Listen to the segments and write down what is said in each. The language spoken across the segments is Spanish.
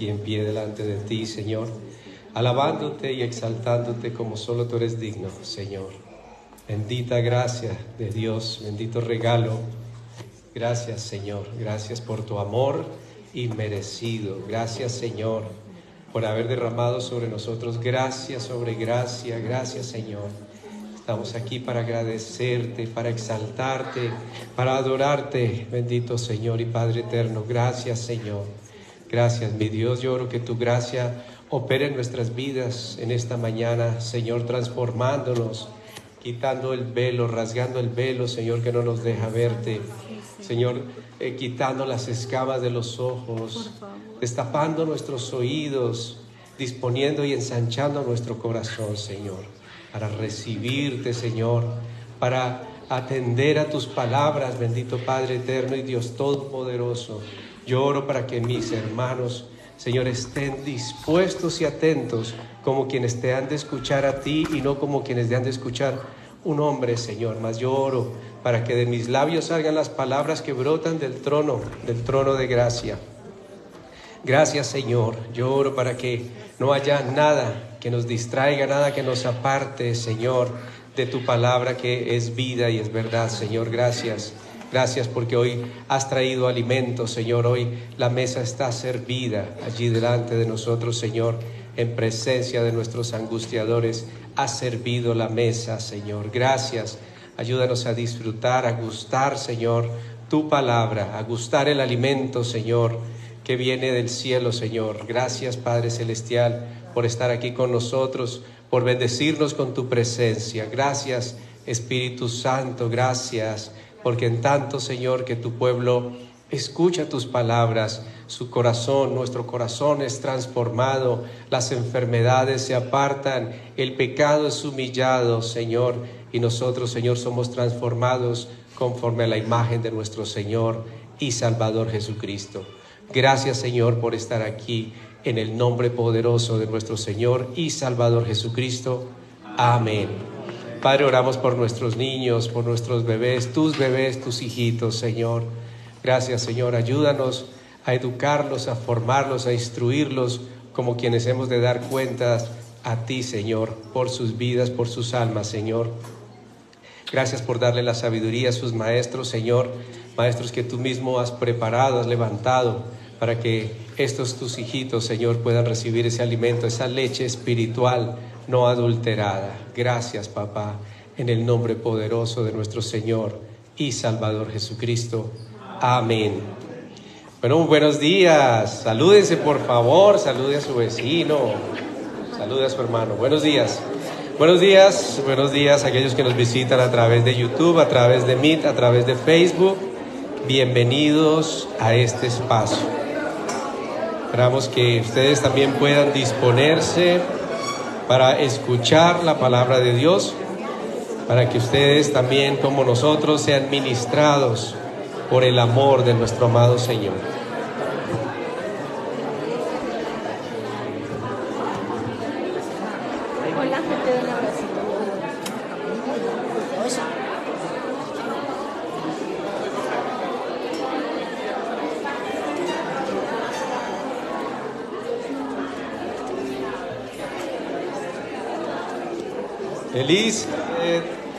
aquí en pie delante de ti, Señor, alabándote y exaltándote como solo tú eres digno, Señor. Bendita gracia de Dios, bendito regalo. Gracias, Señor, gracias por tu amor inmerecido. Gracias, Señor, por haber derramado sobre nosotros gracia sobre gracia. Gracias, Señor. Estamos aquí para agradecerte, para exaltarte, para adorarte, bendito Señor y Padre eterno. Gracias, Señor. Gracias, mi Dios. Yo oro que tu gracia opere en nuestras vidas en esta mañana, Señor, transformándonos, quitando el velo, rasgando el velo, Señor, que no nos deja verte. Señor, quitando las escamas de los ojos, destapando nuestros oídos, disponiendo y ensanchando nuestro corazón, Señor, para recibirte, Señor, para atender a tus palabras, bendito Padre eterno y Dios todopoderoso. Yo oro para que mis hermanos, Señor, estén dispuestos y atentos como quienes te han de escuchar a ti y no como quienes te han de escuchar un hombre, Señor. Mas yo oro para que de mis labios salgan las palabras que brotan del trono de gracia. Gracias, Señor. Yo oro para que no haya nada que nos distraiga, nada que nos aparte, Señor, de tu palabra que es vida y es verdad, Señor. Gracias. Gracias porque hoy has traído alimento, Señor. Hoy la mesa está servida allí delante de nosotros, Señor, en presencia de nuestros angustiadores. Has servido la mesa, Señor. Gracias. Ayúdanos a disfrutar, a gustar, Señor, tu palabra, a gustar el alimento, Señor, que viene del cielo, Señor. Gracias, Padre Celestial, por estar aquí con nosotros, por bendecirnos con tu presencia. Gracias, Espíritu Santo. Gracias porque en tanto, Señor, que tu pueblo escucha tus palabras, su corazón, nuestro corazón es transformado, las enfermedades se apartan, el pecado es humillado, Señor, y nosotros, Señor, somos transformados conforme a la imagen de nuestro Señor y Salvador Jesucristo. Gracias, Señor, por estar aquí en el nombre poderoso de nuestro Señor y Salvador Jesucristo. Amén. Padre, oramos por nuestros niños, por nuestros bebés, tus hijitos, Señor. Gracias, Señor. Ayúdanos a educarlos, a formarlos, a instruirlos como quienes hemos de dar cuentas a ti, Señor, por sus vidas, por sus almas, Señor. Gracias por darle la sabiduría a sus maestros, Señor. Maestros que tú mismo has preparado, has levantado para que estos tus hijitos, Señor, puedan recibir ese alimento, esa leche espiritual no adulterada. Gracias, papá, en el nombre poderoso de nuestro Señor y Salvador Jesucristo. Amén. Bueno, buenos días. Salúdense, por favor. Salude a su vecino. Salude a su hermano. Buenos días. Buenos días a aquellos que nos visitan a través de YouTube, a través de Meet, a través de Facebook. Bienvenidos a este espacio. Esperamos que ustedes también puedan disponerse para escuchar la palabra de Dios, para que ustedes también, como nosotros, sean ministrados por el amor de nuestro amado Señor. Hola, gente del abracito.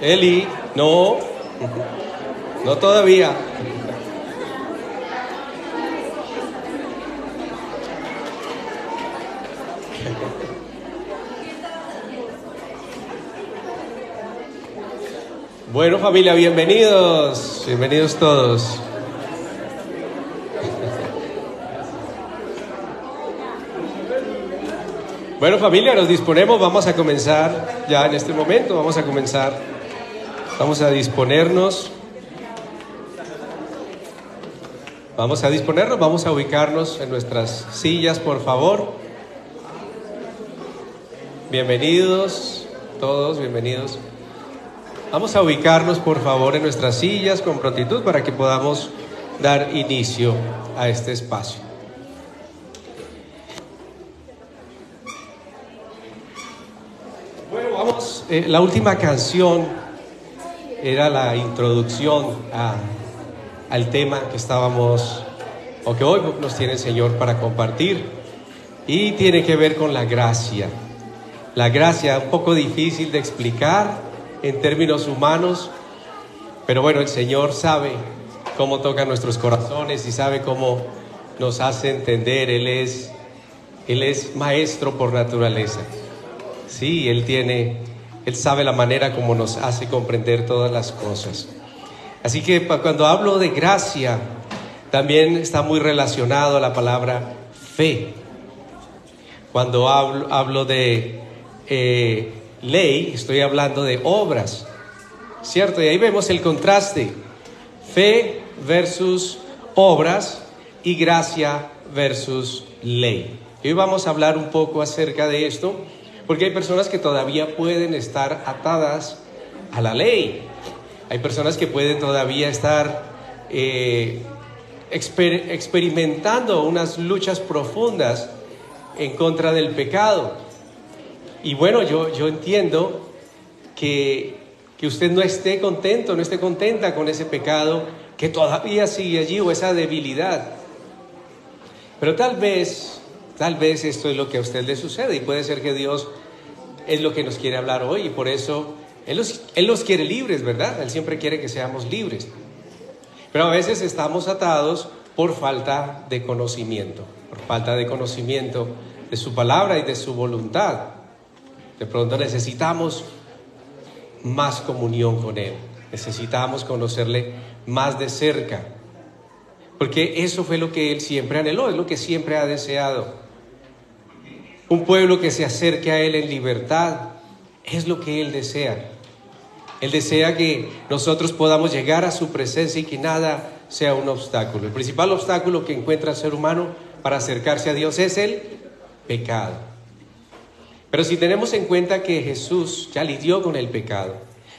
Eli, no todavía. Bueno, familia, bienvenidos todos. Bueno, familia, nos disponemos, vamos a comenzar ya en este momento, vamos a disponernos, vamos a ubicarnos en nuestras sillas, por favor. Bienvenidos, todos, bienvenidos. Vamos a ubicarnos, por favor, en nuestras sillas con prontitud para que podamos dar inicio a este espacio. Bueno, vamos, la última canción era la introducción al tema que estábamos, o que hoy nos tiene el Señor para compartir. y tiene que ver con la gracia. La gracia, un poco difícil de explicar en términos humanos, pero bueno, el Señor sabe cómo toca nuestros corazones y sabe cómo nos hace entender. Él es maestro por naturaleza. Sí, Él sabe la manera como nos hace comprender todas las cosas. Así que cuando hablo de gracia, también está muy relacionado a la palabra fe. Cuando hablo de ley, estoy hablando de obras, ¿cierto? Y ahí vemos el contraste: fe versus obras y gracia versus ley. Y hoy vamos a hablar un poco acerca de esto, porque hay personas que todavía pueden estar atadas a la ley. Hay personas que pueden todavía estar experimentando unas luchas profundas en contra del pecado. Y bueno, yo entiendo que usted no esté contento, no esté contenta con ese pecado que todavía sigue allí, o esa debilidad. Pero tal vez esto es lo que a usted le sucede, y puede ser que Dios es lo que nos quiere hablar hoy, y por eso Él los quiere libres, ¿verdad? Él siempre quiere que seamos libres. Pero a veces estamos atados por falta de conocimiento, de su palabra y de su voluntad. De pronto necesitamos más comunión con Él, necesitamos conocerle más de cerca, porque eso fue lo que Él siempre anheló, es lo que siempre ha deseado. Un pueblo que se acerque a Él en libertad es lo que Él desea. Él desea que nosotros podamos llegar a su presencia y que nada sea un obstáculo. El principal obstáculo que encuentra el ser humano para acercarse a Dios es el pecado. Pero si tenemos en cuenta que Jesús ya lidió con el pecado,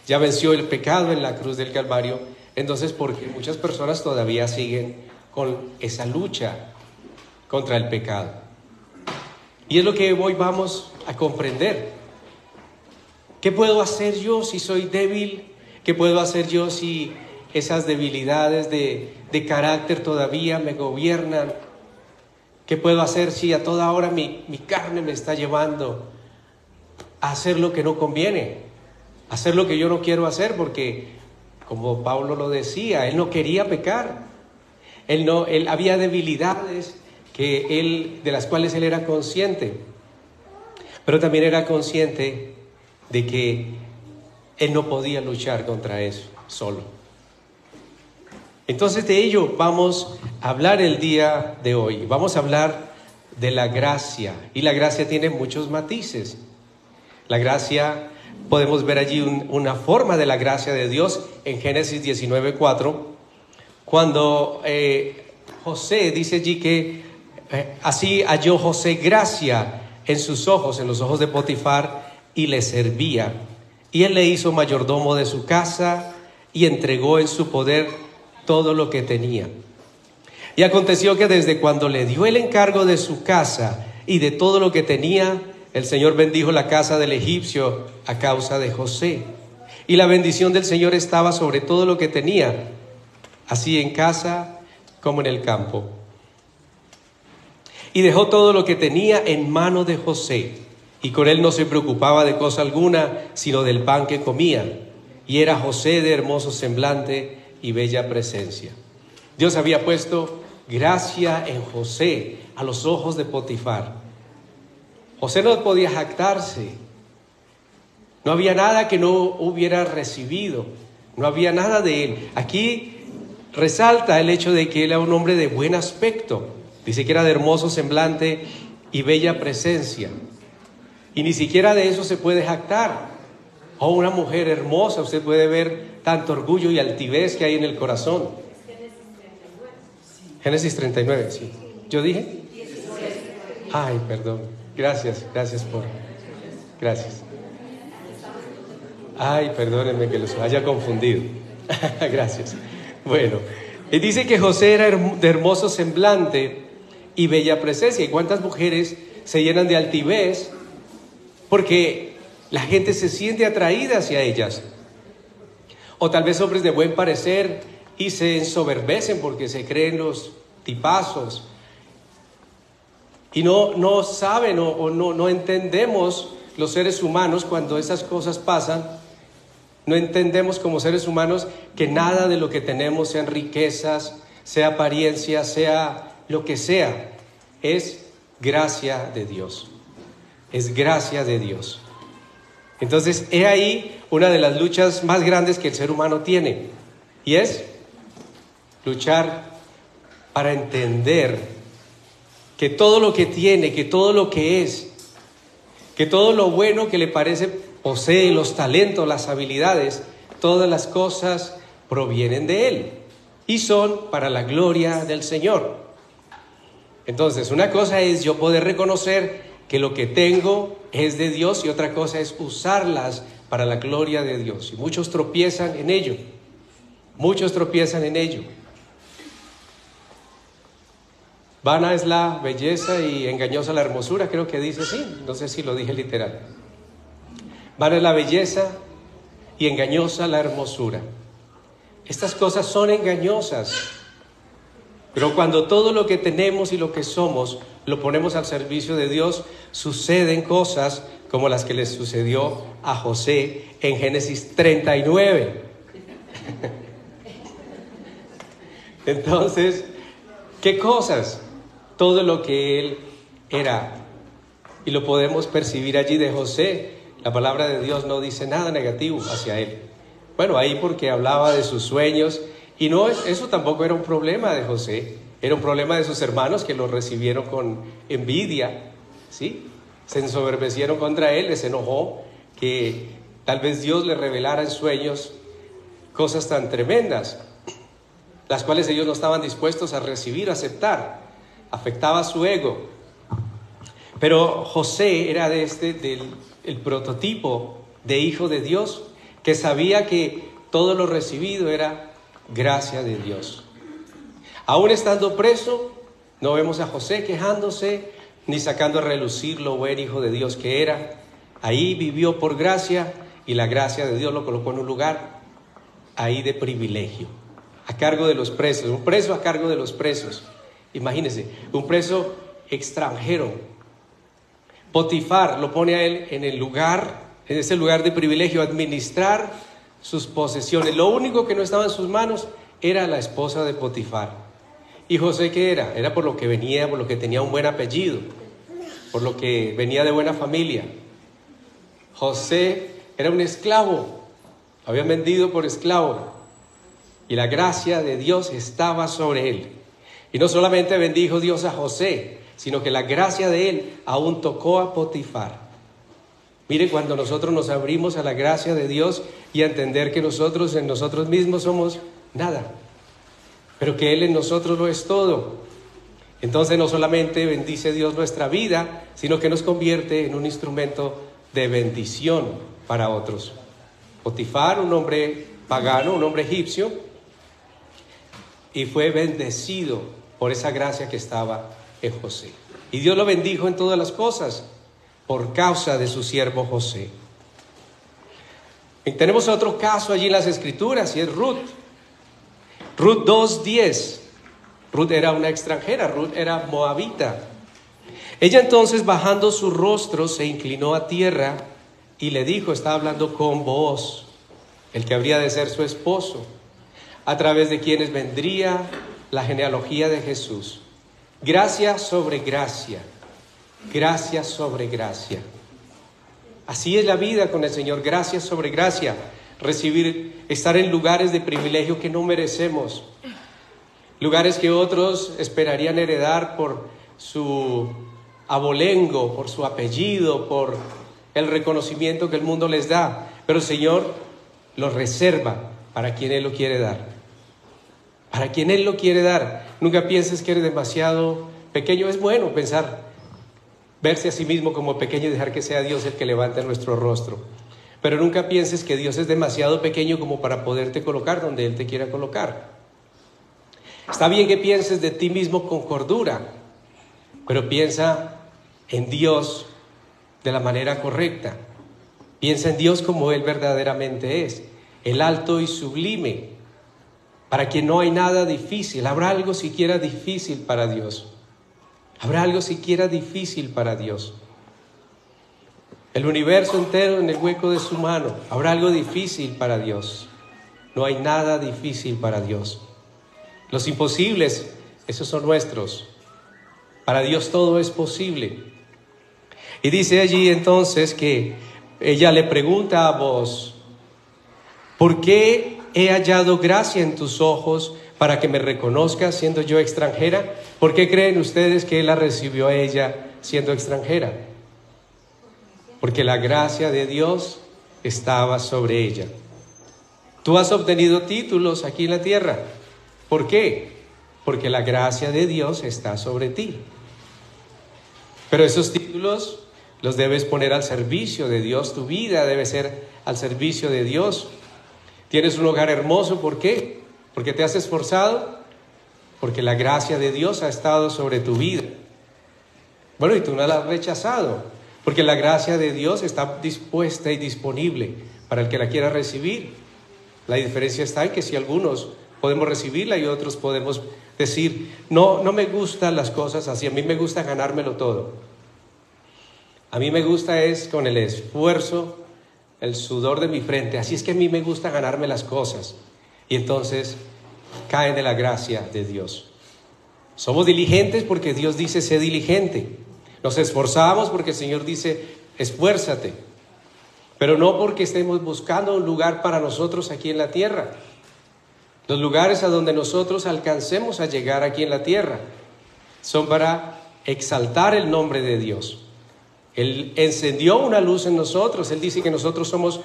ya venció el pecado en la cruz del Calvario, entonces ¿por qué muchas personas todavía siguen con esa lucha contra el pecado? Y es lo que hoy vamos a comprender. ¿Qué puedo hacer yo si soy débil? ¿Qué puedo hacer yo si esas debilidades de carácter todavía me gobiernan? ¿Qué puedo hacer si a toda hora mi carne me está llevando a hacer lo que no conviene? A hacer lo que yo no quiero hacer, porque, como Pablo lo decía, él no quería pecar. Él había debilidades de las cuales él era consciente. Pero también era consciente de que él no podía luchar contra eso solo. Entonces de ello vamos a hablar el día de hoy. Vamos a hablar de la gracia, y la gracia tiene muchos matices. La gracia, podemos ver allí una forma de la gracia de Dios en Génesis 19:4, cuando José dice allí que así halló José gracia en sus ojos, en los ojos de Potifar, y le servía. Y él le hizo mayordomo de su casa y entregó en su poder todo lo que tenía. Y aconteció que desde cuando le dio el encargo de su casa y de todo lo que tenía, el Señor bendijo la casa del egipcio a causa de José. Y la bendición del Señor estaba sobre todo lo que tenía, así en casa como en el campo. Y dejó todo lo que tenía en mano de José, y con él no se preocupaba de cosa alguna, sino del pan que comía. Y era José de hermoso semblante y bella presencia. Dios había puesto gracia en José a los ojos de Potifar. José no podía jactarse. No había nada que no hubiera recibido. No había nada de él. Aquí resalta el hecho de que él era un hombre de buen aspecto. Dice que era de hermoso semblante y bella presencia. Y ni siquiera de eso se puede jactar. Oh, una mujer hermosa, usted puede ver tanto orgullo y altivez que hay en el corazón. Génesis 39, sí. ¿Yo dije? Ay, perdón. Gracias. Ay, perdónenme que los haya confundido. Gracias. Bueno, y dice que José era de hermoso semblante y bella presencia. ¿Y cuántas mujeres se llenan de altivez? Porque la gente se siente atraída hacia ellas. O tal vez hombres de buen parecer y se ensoberbecen porque se creen los tipazos. Y no saben o no entendemos los seres humanos cuando esas cosas pasan. No entendemos como seres humanos que nada de lo que tenemos, sean riquezas, sea apariencia, sea lo que sea, es gracia de Dios. Es gracia de Dios. Entonces, he ahí una de las luchas más grandes que el ser humano tiene. Y es luchar para entender que todo lo que tiene, que todo lo que es, que todo lo bueno que le parece posee, los talentos, las habilidades, todas las cosas provienen de Él y son para la gloria del Señor. Entonces, una cosa es yo poder reconocer que lo que tengo es de Dios y otra cosa es usarlas para la gloria de Dios. Y muchos tropiezan en ello. Muchos tropiezan en ello. Vana es la belleza y engañosa la hermosura, creo que dice así, no sé si lo dije literal. Vana es la belleza y engañosa la hermosura. Estas cosas son engañosas, pero cuando todo lo que tenemos y lo que somos lo ponemos al servicio de Dios, suceden cosas como las que le sucedió a José en Génesis 39. Entonces, ¿qué cosas? Todo lo que él era, y lo podemos percibir allí de José. La palabra de Dios no dice nada negativo hacia él. Bueno, ahí porque hablaba de sus sueños, y no, eso tampoco era un problema de José, era un problema de sus hermanos que lo recibieron con envidia, ¿sí? Se ensoberbecieron contra él, les enojó que tal vez Dios le revelara en sueños cosas tan tremendas, las cuales ellos no estaban dispuestos a recibir, a aceptar. Afectaba su ego. Pero José era el prototipo de hijo de Dios, que sabía que todo lo recibido era gracia de Dios. Aún estando preso, no vemos a José quejándose ni sacando a relucir lo buen hijo de Dios que era. Ahí vivió por gracia y la gracia de Dios lo colocó en un lugar ahí de privilegio, a cargo de los presos, un preso a cargo de los presos. Imagínense, un preso extranjero. Potifar lo pone a él en ese lugar de privilegio, administrar sus posesiones. Lo único que no estaba en sus manos era la esposa de Potifar. ¿Y José qué era? Era por lo que venía, por lo que tenía un buen apellido, por lo que venía de buena familia. José era un esclavo, había vendido por esclavo, y la gracia de Dios estaba sobre él. Y no solamente bendijo Dios a José, sino que la gracia de él aún tocó a Potifar. Mire, cuando nosotros nos abrimos a la gracia de Dios y a entender que nosotros en nosotros mismos somos nada, pero que Él en nosotros lo es todo, entonces no solamente bendice Dios nuestra vida, sino que nos convierte en un instrumento de bendición para otros. Potifar, un hombre pagano, un hombre egipcio, y fue bendecido por esa gracia que estaba en José. Y Dios lo bendijo en todas las cosas por causa de su siervo José. Y tenemos otro caso allí en las Escrituras y es Ruth. Ruth 2:10. Ruth era una extranjera, Ruth era moabita. Ella entonces, bajando su rostro, se inclinó a tierra y le dijo, estaba hablando con Booz, el que habría de ser su esposo, a través de quienes vendría la genealogía de Jesús. Gracia sobre gracia, gracia sobre gracia. Así es la vida con el Señor, gracia sobre gracia. Estar en lugares de privilegio que no merecemos, lugares que otros esperarían heredar por su abolengo, por su apellido, por el reconocimiento que el mundo les da, pero el Señor los reserva para quien Él lo quiere dar. Para quien Él lo quiere dar. Nunca pienses que eres demasiado pequeño. Es bueno verse a sí mismo como pequeño y dejar que sea Dios el que levante nuestro rostro. Pero nunca pienses que Dios es demasiado pequeño como para poderte colocar donde Él te quiera colocar. Está bien que pienses de ti mismo con cordura, pero piensa en Dios de la manera correcta. Piensa en Dios como Él verdaderamente es, el alto y sublime, para quien no hay nada difícil. ¿Habrá algo siquiera difícil para Dios? ¿Habrá algo siquiera difícil para Dios? El universo entero en el hueco de su mano. ¿Habrá algo difícil para Dios? No hay nada difícil para Dios. Los imposibles, esos son nuestros. Para Dios todo es posible. Y dice allí entonces que ella le pregunta a Booz: ¿por qué he hallado gracia en tus ojos para que me reconozcas siendo yo extranjera? ¿Por qué creen ustedes que él la recibió a ella siendo extranjera? Porque la gracia de Dios estaba sobre ella. Tú has obtenido títulos aquí en la tierra. ¿Por qué? Porque la gracia de Dios está sobre ti. Pero esos títulos los debes poner al servicio de Dios. Tu vida debe ser al servicio de Dios. Tienes un hogar hermoso. ¿Por qué? Porque te has esforzado. Porque la gracia de Dios ha estado sobre tu vida. Bueno, y tú no la has rechazado. Porque la gracia de Dios está dispuesta y disponible para el que la quiera recibir. La diferencia está en que si algunos podemos recibirla y otros podemos decir: no me gustan las cosas así, a mí me gusta ganármelo todo. A mí me gusta es con el esfuerzo, el sudor de mi frente, así es que a mí me gusta ganarme las cosas. Y entonces caen de la gracia de Dios. Somos diligentes porque Dios dice: sé diligente. Nos esforzamos porque el Señor dice: esfuérzate. Pero no porque estemos buscando un lugar para nosotros aquí en la tierra. Los lugares a donde nosotros alcancemos a llegar aquí en la tierra son para exaltar el nombre de Dios. Él encendió una luz en nosotros. Él dice que nosotros somos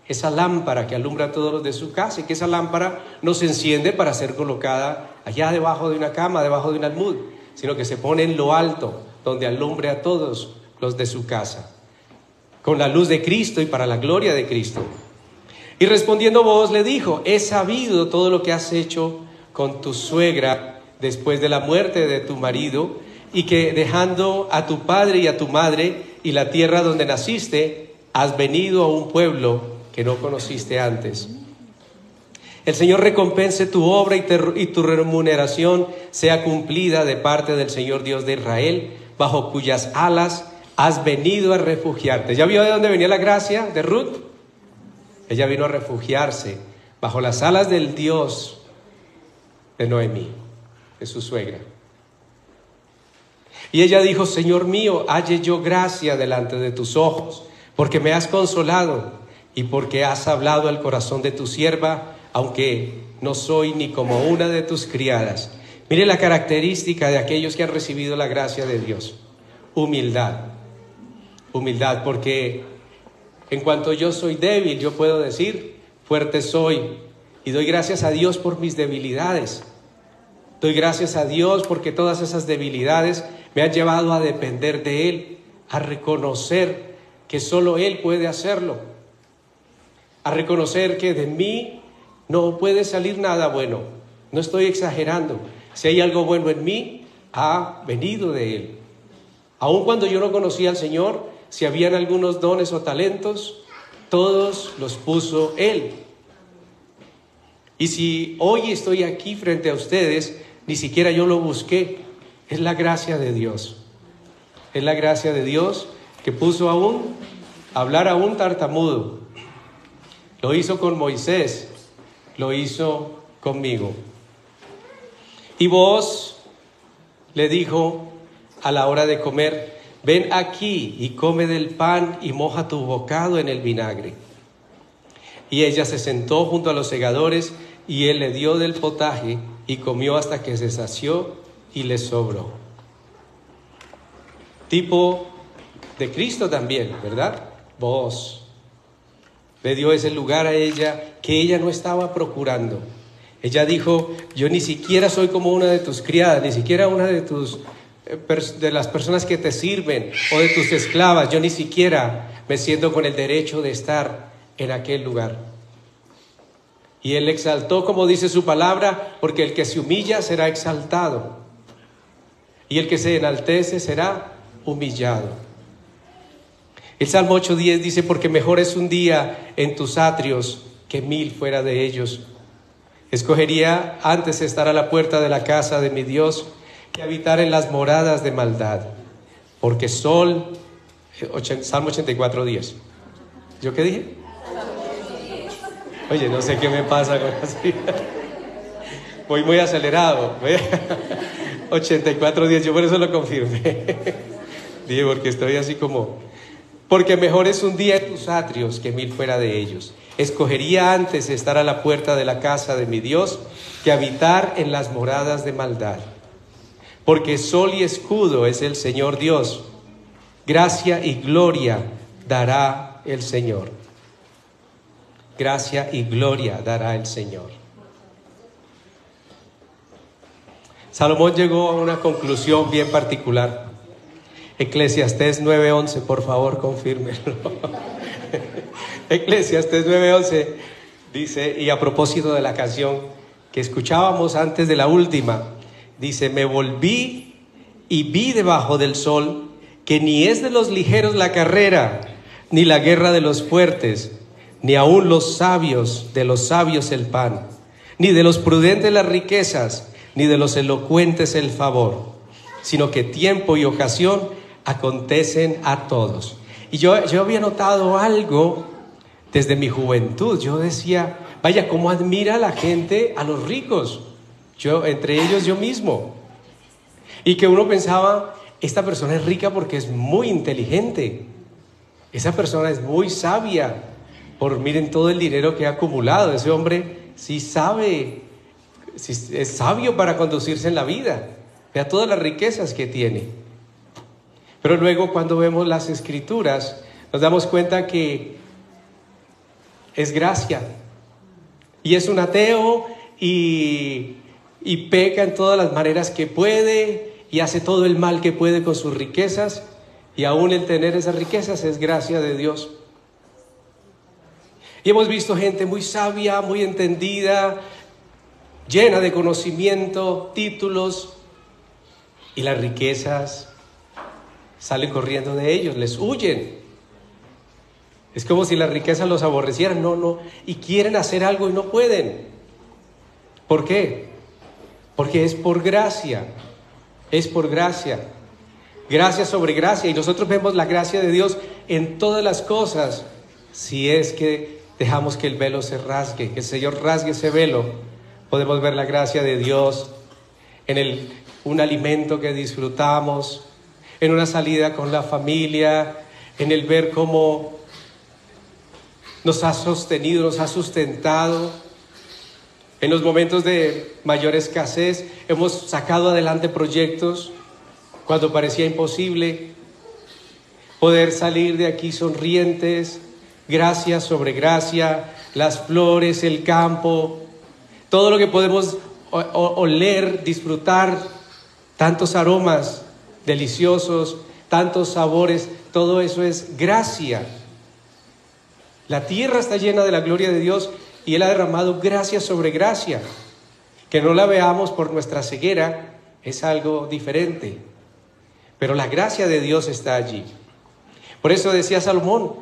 esa lámpara que alumbra a todos los de su casa, y que esa lámpara no se enciende para ser colocada allá debajo de una cama, debajo de un almud, sino que se pone en lo alto, donde alumbre a todos los de su casa, con la luz de Cristo y para la gloria de Cristo. Y respondiendo Booz le dijo: he sabido todo lo que has hecho con tu suegra después de la muerte de tu marido, y que dejando a tu padre y a tu madre y la tierra donde naciste, has venido a un pueblo que no conociste antes. El Señor recompense tu obra y tu remuneración sea cumplida de parte del Señor Dios de Israel, bajo cuyas alas has venido a refugiarte. ¿Ya vio de dónde venía la gracia de Ruth? Ella vino a refugiarse bajo las alas del Dios de Noemí, de su suegra. Y ella dijo: Señor mío, halle yo gracia delante de tus ojos, porque me has consolado y porque has hablado al corazón de tu sierva, aunque no soy ni como una de tus criadas. Mire la característica de aquellos que han recibido la gracia de Dios: humildad. Humildad, porque en cuanto yo soy débil, yo puedo decir: fuerte soy, y doy gracias a Dios por mis debilidades. Doy gracias a Dios porque todas esas debilidades me han llevado a depender de Él, a reconocer que solo Él puede hacerlo, a reconocer que de mí no puede salir nada bueno. No estoy exagerando. Si hay algo bueno en mí, ha venido de Él. Aun cuando yo no conocía al Señor, si habían algunos dones o talentos, todos los puso Él. Y si hoy estoy aquí frente a ustedes, ni siquiera yo lo busqué. Es la gracia de Dios. Es la gracia de Dios que puso hablar a un tartamudo. Lo hizo con Moisés, lo hizo conmigo. Y Booz le dijo a la hora de comer: ven aquí y come del pan y moja tu bocado en el vinagre. Y ella se sentó junto a los segadores y él le dio del potaje y comió hasta que se sació y le sobró. Tipo de Cristo también, ¿verdad? Booz le dio ese lugar a ella que ella no estaba procurando. Ella dijo: yo ni siquiera soy como una de tus criadas, ni siquiera una de las personas que te sirven o de tus esclavas. Yo ni siquiera me siento con el derecho de estar en aquel lugar. Y él exaltó, como dice su palabra, porque el que se humilla será exaltado, y el que se enaltece será humillado. El Salmo 8:10 dice: porque mejor es un día en tus atrios que 1000 fuera de ellos. Escogería antes estar a la puerta de la casa de mi Dios que habitar en las moradas de maldad. Porque Salmo 84:10. ¿Yo qué dije? Oye, no sé qué me pasa con así. Voy muy acelerado. 84:10, yo por eso lo confirmé. Dije, porque estoy así como... Porque mejor es un día en tus atrios que 1000 fuera de ellos. Escogería antes estar a la puerta de la casa de mi Dios que habitar en las moradas de maldad. Porque sol y escudo es el Señor Dios. Gracia y gloria dará el Señor. Gracia y gloria dará el Señor. Salomón llegó a una conclusión bien particular. Eclesiastés 9:11, por favor, confírmenlo. Eclesiastés 9:11 dice, y a propósito de la canción que escuchábamos antes de la última, dice, me volví y vi debajo del sol que ni es de los ligeros la carrera, ni la guerra de los fuertes, ni aun los sabios de los sabios el pan, ni de los prudentes las riquezas, ni de los elocuentes el favor, sino que tiempo y ocasión acontecen a todos. Y yo había notado algo desde mi juventud. Yo decía, vaya, cómo admira la gente a los ricos, entre ellos yo mismo. Y que uno pensaba, esta persona es rica porque es muy inteligente, esa persona es muy sabia, miren todo el dinero que ha acumulado, ese hombre sí sabe, sí es sabio para conducirse en la vida, vea todas las riquezas que tiene. Pero luego cuando vemos las escrituras nos damos cuenta que es gracia, y es un ateo y peca en todas las maneras que puede y hace todo el mal que puede con sus riquezas, y aún el tener esas riquezas es gracia de Dios. Y hemos visto gente muy sabia, muy entendida, llena de conocimiento, títulos, y las riquezas salen corriendo de ellos, les huyen. Es como si las riquezas los aborrecieran, y quieren hacer algo y no pueden. ¿Por qué? Porque es por gracia, gracia sobre gracia, y nosotros vemos la gracia de Dios en todas las cosas, si es que dejamos que el velo se rasgue, que el Señor rasgue ese velo. Podemos ver la gracia de Dios en un alimento que disfrutamos, en una salida con la familia, en el ver cómo nos ha sostenido, nos ha sustentado. En los momentos de mayor escasez hemos sacado adelante proyectos cuando parecía imposible. Poder salir de aquí sonrientes, gracia sobre gracia, las flores, el campo, todo lo que podemos oler, disfrutar, tantos aromas deliciosos, tantos sabores, todo eso es gracia. La tierra está llena de la gloria de Dios y Él ha derramado gracia sobre gracia. Que no la veamos por nuestra ceguera es algo diferente, pero la gracia de Dios está allí. Por eso decía Salomón,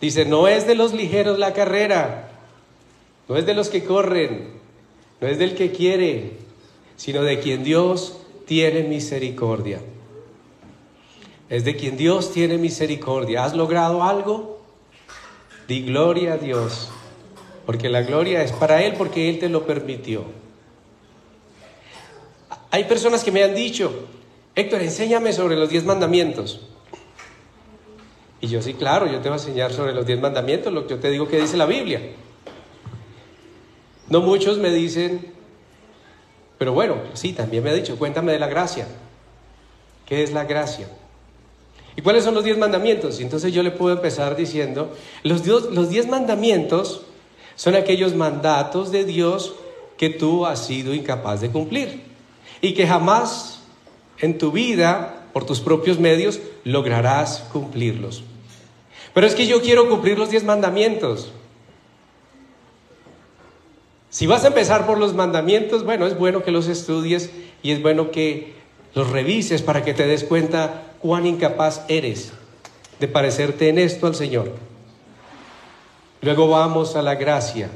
dice, no es de los ligeros la carrera, no es de los que corren, no es del que quiere, sino de quien Dios tiene misericordia. Es de quien Dios tiene misericordia. ¿Has logrado algo? Di gloria a Dios, porque la gloria es para Él, porque Él te lo permitió. Hay personas que me han dicho, Héctor, enséñame sobre los 10 mandamientos. Y yo, sí, claro, yo te voy a enseñar sobre los 10 mandamientos, lo que yo te digo que dice la Biblia. No muchos me dicen, pero bueno, sí, también me ha dicho, cuéntame de la gracia. ¿Qué es la gracia? ¿Y cuáles son los 10 mandamientos? Y entonces yo le puedo empezar diciendo, los 10 mandamientos son aquellos mandatos de Dios que tú has sido incapaz de cumplir y que jamás en tu vida, por tus propios medios, lograrás cumplirlos. Pero es que yo quiero cumplir los 10 mandamientos. Si vas a empezar por los mandamientos, bueno, es bueno que los estudies y es bueno que los revises para que te des cuenta cuán incapaz eres de parecerte en esto al Señor. Luego vamos a la gracia.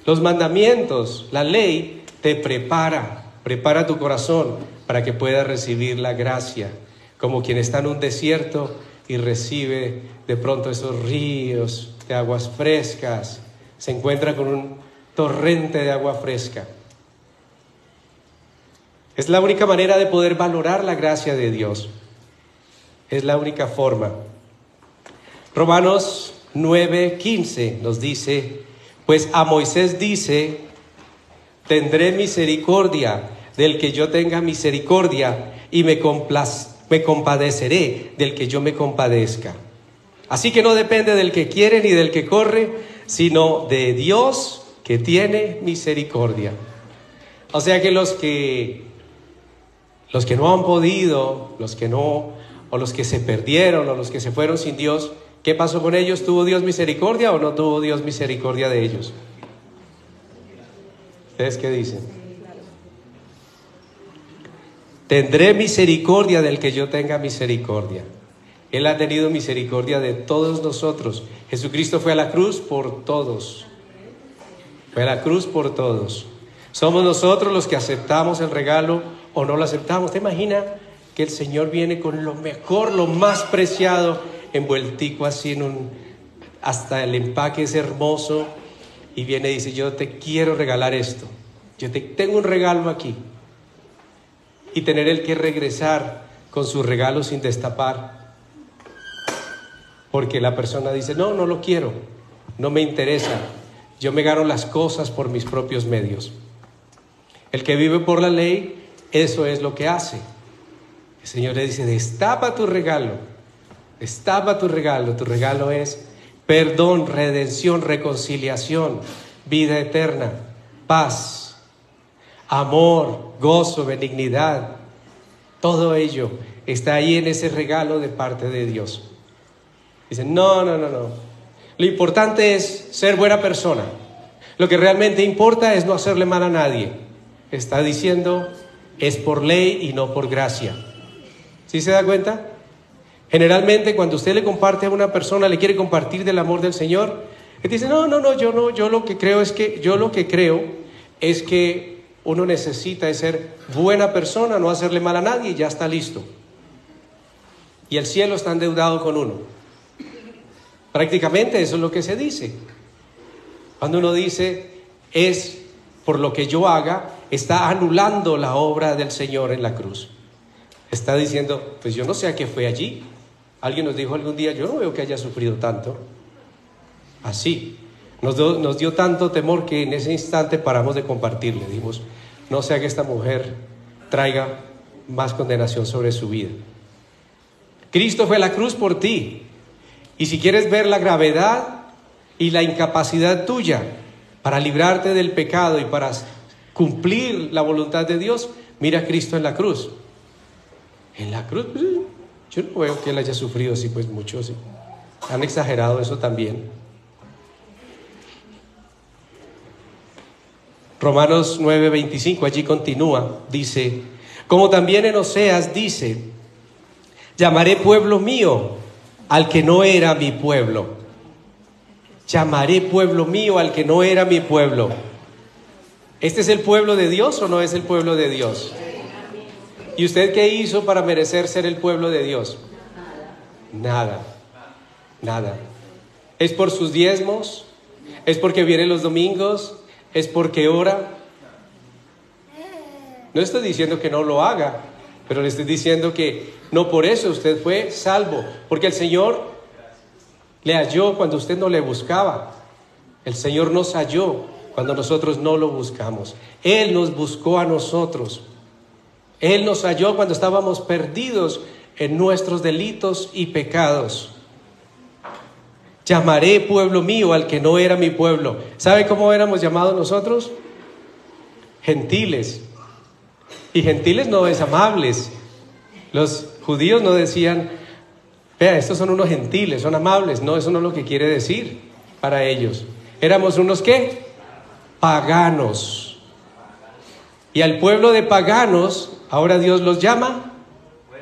Los mandamientos, la ley, te prepara Prepara tu corazón para que puedas recibir la gracia, como quien está en un desierto y recibe de pronto esos ríos de aguas frescas, se encuentra con un torrente de agua fresca. Es la única manera de poder valorar la gracia de Dios. Es la única forma. Romanos 9:15 nos dice: pues a Moisés dice: tendré misericordia del que yo tenga misericordia, y me compadeceré del que yo me compadezca. Así que no depende del que quiere ni del que corre, sino de Dios que tiene misericordia. O sea que los que no han podido, los que se perdieron, o los que se fueron sin Dios, ¿qué pasó con ellos? ¿Tuvo Dios misericordia o no tuvo Dios misericordia de ellos? ¿Ustedes qué dicen? Tendré misericordia del que yo tenga misericordia. Él ha tenido misericordia de todos nosotros. Jesucristo fue a la cruz por todos. Fue a la cruz por todos. Somos nosotros los que aceptamos el regalo o no lo aceptamos. ¿Te imaginas que el Señor viene con lo mejor, lo más preciado, envueltico así hasta el empaque es hermoso, y viene y dice: yo te quiero regalar esto, yo tengo un regalo aquí, y tener él que regresar con su regalo sin destapar, porque la persona dice: no lo quiero, no me interesa, yo me gano las cosas por mis propios medios. El que vive por la ley, eso es lo que hace. El Señor le dice: destapa tu regalo, destapa tu regalo. Tu regalo es perdón, redención, reconciliación, vida eterna, paz, amor, gozo, benignidad. Todo ello está ahí en ese regalo de parte de Dios. Dicen: no. Lo importante es ser buena persona. Lo que realmente importa es no hacerle mal a nadie. Está diciendo: es por ley y no por gracia. ¿Sí se da cuenta? Generalmente cuando usted le comparte a una persona, le quiere compartir del amor del Señor, él dice: no, yo lo que creo es que uno necesita ser buena persona, no hacerle mal a nadie, y ya está listo. Y el cielo está endeudado con uno. Prácticamente eso es lo que se dice. Cuando uno dice: es por lo que yo haga, está anulando la obra del Señor en la cruz. Está diciendo: pues yo no sé a qué fue allí. Alguien nos dijo algún día: yo no veo que haya sufrido tanto. Así, nos dio tanto temor que en ese instante paramos de compartirle. Dijimos: no sea que esta mujer traiga más condenación sobre su vida. Cristo fue a la cruz por ti. Y si quieres ver la gravedad y la incapacidad tuya para librarte del pecado y para cumplir la voluntad de Dios, mira a Cristo en la cruz. En la cruz, pues, yo no veo que él haya sufrido así pues mucho, sí. Han exagerado eso también. Romanos 9:25, allí continúa, dice: como también en Oseas dice: llamaré pueblo mío al que no era mi pueblo. Llamaré pueblo mío al que no era mi pueblo. ¿Este es el pueblo de Dios o no es el pueblo de Dios? ¿Y usted qué hizo para merecer ser el pueblo de Dios? Nada. ¿Es por sus diezmos? ¿Es porque viene los domingos? ¿Es porque ora? No estoy diciendo que no lo haga, pero le estoy diciendo que no por eso usted fue salvo, porque el Señor le halló cuando usted no le buscaba. El Señor nos halló cuando nosotros no lo buscamos. Él nos buscó a nosotros. Él nos halló cuando estábamos perdidos en nuestros delitos y pecados. Llamaré pueblo mío al que no era mi pueblo. ¿Sabe cómo éramos llamados nosotros? Gentiles. Y gentiles no es amables. Los judíos no decían: vea, estos son unos gentiles, son amables. No, eso no es lo que quiere decir para ellos. Éramos unos ¿qué? Paganos. Y al pueblo de paganos, ahora Dios los llama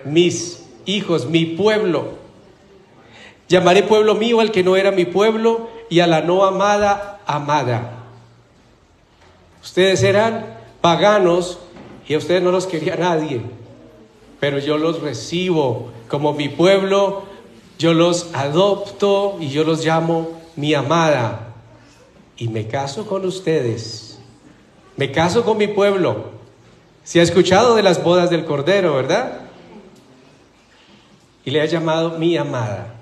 mis hijos, mi pueblo. Llamaré pueblo mío al que no era mi pueblo, y a la no amada, amada. Ustedes eran paganos y a ustedes no los quería nadie, pero yo los recibo como mi pueblo, yo los adopto y yo los llamo mi amada, y me caso con ustedes, me caso con mi pueblo. Se ha escuchado de las bodas del Cordero, ¿verdad? Y le ha llamado mi amada.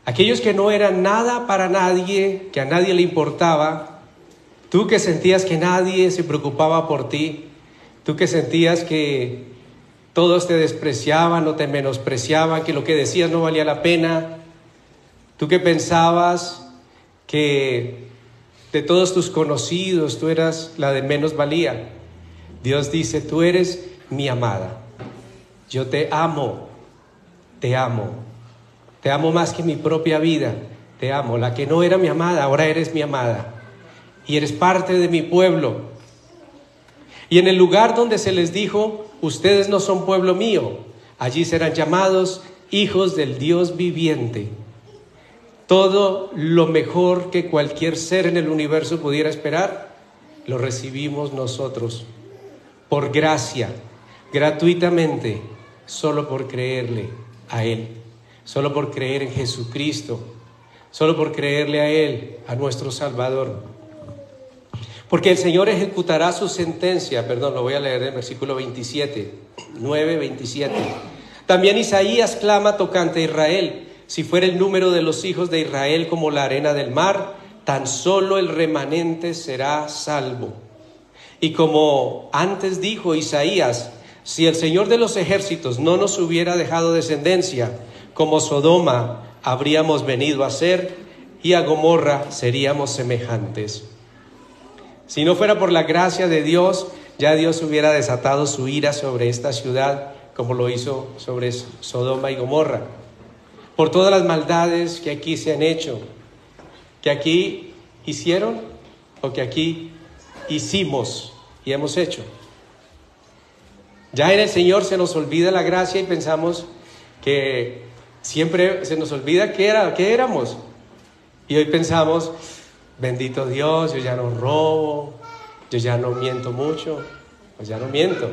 Aquellos que no eran nada para nadie, que a nadie le importaba, tú que sentías que nadie se preocupaba por ti, tú que sentías que todos te despreciaban o te menospreciaban, que lo que decías no valía la pena, tú que pensabas que de todos tus conocidos tú eras la de menos valía. Dios dice, tú eres mi amada, yo te amo, te amo, te amo más que mi propia vida, te amo. La que no era mi amada, ahora eres mi amada y eres parte de mi pueblo. Y en el lugar donde se les dijo, ustedes no son pueblo mío, allí serán llamados hijos del Dios viviente. Todo lo mejor que cualquier ser en el universo pudiera esperar, lo recibimos nosotros, por gracia, gratuitamente, solo por creerle a Él, solo por creer en Jesucristo, solo por creerle a Él, a nuestro Salvador. Porque el Señor ejecutará su sentencia, lo voy a leer en el versículo 27, 9:27. También Isaías clama tocante a Israel, si fuera el número de los hijos de Israel como la arena del mar, tan solo el remanente será salvo. Y como antes dijo Isaías, si el Señor de los ejércitos no nos hubiera dejado descendencia, como Sodoma habríamos venido a ser, y a Gomorra seríamos semejantes. Si no fuera por la gracia de Dios, ya Dios hubiera desatado su ira sobre esta ciudad, como lo hizo sobre Sodoma y Gomorra, por todas las maldades que aquí se han hecho, que aquí hicieron o que aquí hicimos y hemos hecho. Ya en el Señor se nos olvida la gracia y pensamos que siempre se nos olvida qué éramos. Y hoy pensamos, bendito Dios, yo ya no robo, yo ya no miento mucho, pues ya no miento,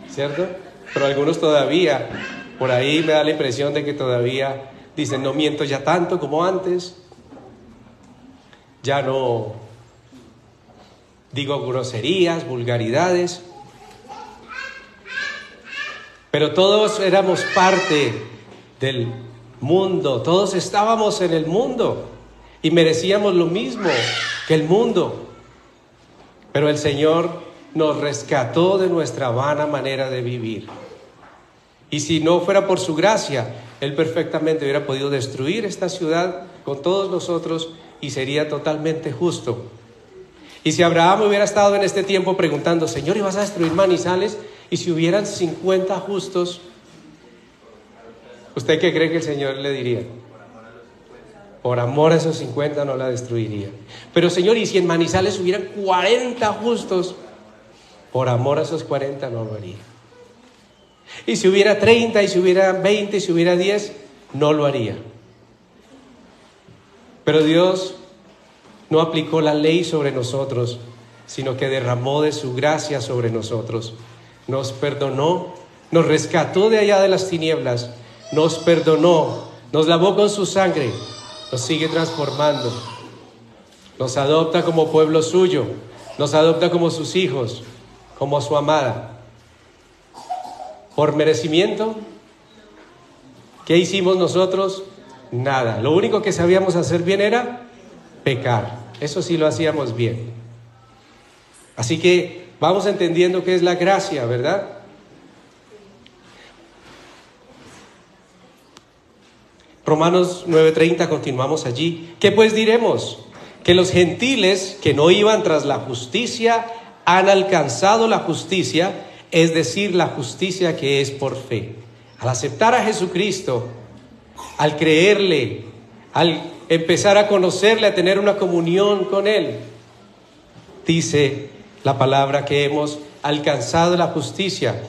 ¿cierto? Pero algunos todavía, por ahí me da la impresión de que todavía dicen, no miento ya tanto como antes, ya no digo groserías, vulgaridades, pero todos éramos parte del mundo, todos estábamos en el mundo y merecíamos lo mismo que el mundo, pero el Señor nos rescató de nuestra vana manera de vivir. Y si no fuera por su gracia, Él perfectamente hubiera podido destruir esta ciudad con todos nosotros y sería totalmente justo. Y si Abraham hubiera estado en este tiempo preguntando, Señor, ¿y vas a destruir Manizales? Y si hubieran 50 justos, ¿usted qué cree que el Señor le diría? Por amor a esos 50 no la destruiría. Pero Señor, ¿y si en Manizales hubieran 40 justos? Por amor a esos 40 no lo haría. Y si hubiera 30, y si hubiera 20, y si hubiera 10, no lo haría. Pero Dios no aplicó la ley sobre nosotros, sino que derramó de su gracia sobre nosotros. Nos perdonó, nos rescató de allá de las tinieblas, nos perdonó, nos lavó con su sangre, nos sigue transformando, nos adopta como pueblo suyo, nos adopta como sus hijos, como su amada. ¿Por merecimiento? ¿Qué hicimos nosotros? Nada. Lo único que sabíamos hacer bien era pecar. Eso sí lo hacíamos bien. Así que vamos entendiendo qué es la gracia, ¿verdad? Romanos 9:30, continuamos allí. ¿Qué pues diremos? Que los gentiles que no iban tras la justicia han alcanzado la justicia, es decir, la justicia que es por fe. Al aceptar a Jesucristo, al creerle, al empezar a conocerle, a tener una comunión con Él, dice la palabra que hemos alcanzado la justicia,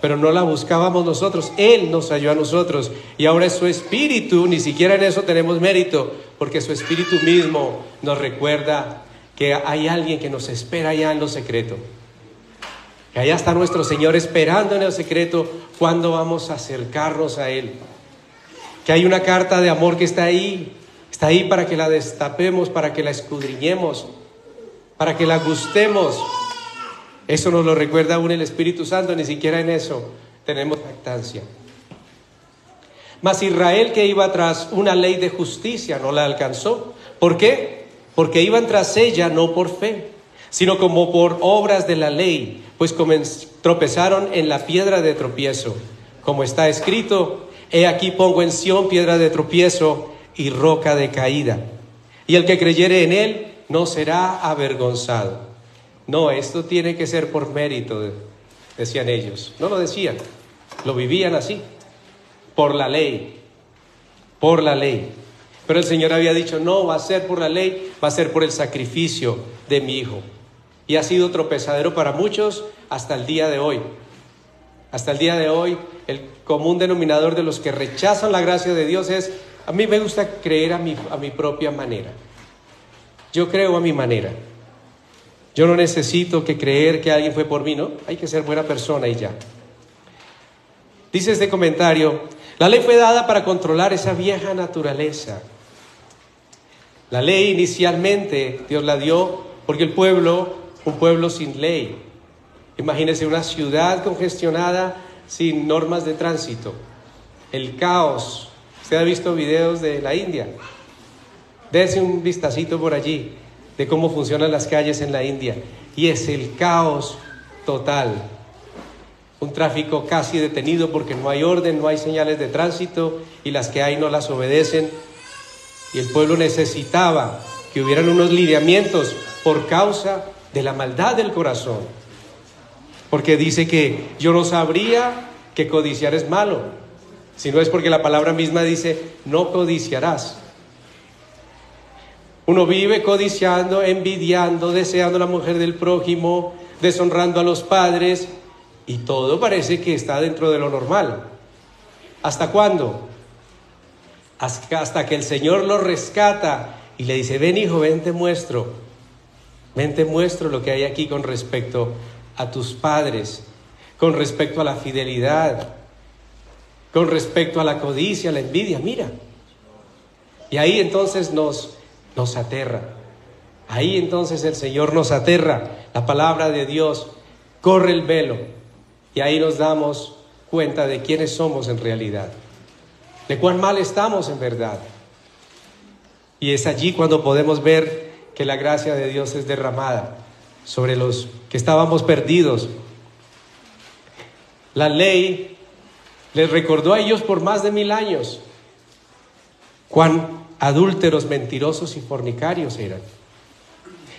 pero no la buscábamos nosotros, Él nos halló a nosotros y ahora es su Espíritu, ni siquiera en eso tenemos mérito, porque su Espíritu mismo nos recuerda que hay alguien que nos espera allá en lo secreto. Que allá está nuestro Señor esperando en el secreto cuándo vamos a acercarnos a Él. Que hay una carta de amor que está ahí para que la destapemos, para que la escudriñemos, para que la gustemos. Eso nos lo recuerda aún el Espíritu Santo, ni siquiera en eso tenemos jactancia. Mas Israel, que iba tras una ley de justicia, no la alcanzó. ¿Por qué? Porque iban tras ella no por fe, sino como por obras de la ley, pues tropezaron en la piedra de tropiezo. Como está escrito: he aquí pongo en Sión piedra de tropiezo y roca de caída, y el que creyere en él no será avergonzado. No, esto tiene que ser por mérito, decían ellos. No lo decían, lo vivían así. Por la ley, por la ley. Pero el Señor había dicho: no va a ser por la ley, va a ser por el sacrificio de mi Hijo. Y ha sido tropezadero para muchos hasta el día de hoy. Hasta el día de hoy, el común denominador de los que rechazan la gracia de Dios es: a mí me gusta creer a mi propia manera. Yo creo a mi manera. Yo no necesito que creer que alguien fue por mí, ¿no? Hay que ser buena persona y ya. Dice este comentario: la ley fue dada para controlar esa vieja naturaleza. La ley inicialmente Dios la dio porque un pueblo sin ley. Imagínese una ciudad congestionada sin normas de tránsito. El caos. Usted ha visto videos de la India. Dese un vistacito por allí de cómo funcionan las calles en la India. Y es el caos total. Un tráfico casi detenido porque no hay orden, no hay señales de tránsito y las que hay no las obedecen. Y el pueblo necesitaba que hubieran unos lineamientos por causa de la maldad del corazón. Porque dice que yo no sabría que codiciar es malo, sino es porque la palabra misma dice: no codiciarás. Uno vive codiciando, envidiando, deseando la mujer del prójimo, deshonrando a los padres. Y todo parece que está dentro de lo normal. ¿Hasta cuándo? Hasta que el Señor lo rescata y le dice: ven, hijo, ven te muestro lo que hay aquí con respecto a tus padres, con respecto a la fidelidad, con respecto a la codicia, a la envidia. Mira. Y ahí entonces nos aterra. Ahí entonces el Señor nos aterra. La palabra de Dios corre el velo. Y ahí nos damos cuenta de quiénes somos en realidad, de cuán mal estamos en verdad. Y es allí cuando podemos ver que la gracia de Dios es derramada sobre los que estábamos perdidos. La ley les recordó a ellos por más de 1000 años cuán adúlteros, mentirosos y fornicarios eran.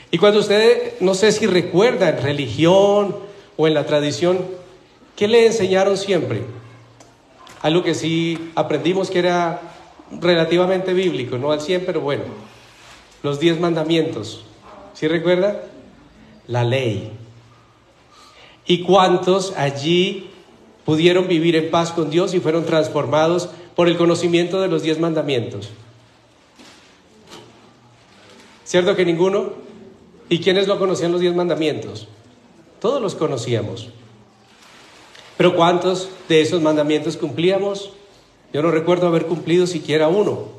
Y cuando usted, no sé si recuerda, en religión o en la tradición, ¿qué le enseñaron siempre? Algo que sí aprendimos que era relativamente bíblico, no al 100, pero bueno. Los 10 mandamientos. ¿Sí recuerda? La ley. ¿Y cuántos allí pudieron vivir en paz con Dios y fueron transformados por el conocimiento de los 10 mandamientos? ¿Cierto que ninguno? ¿Y quiénes no conocían los 10 mandamientos? Todos los conocíamos. Pero ¿cuántos de esos mandamientos cumplíamos? Yo no recuerdo haber cumplido siquiera uno.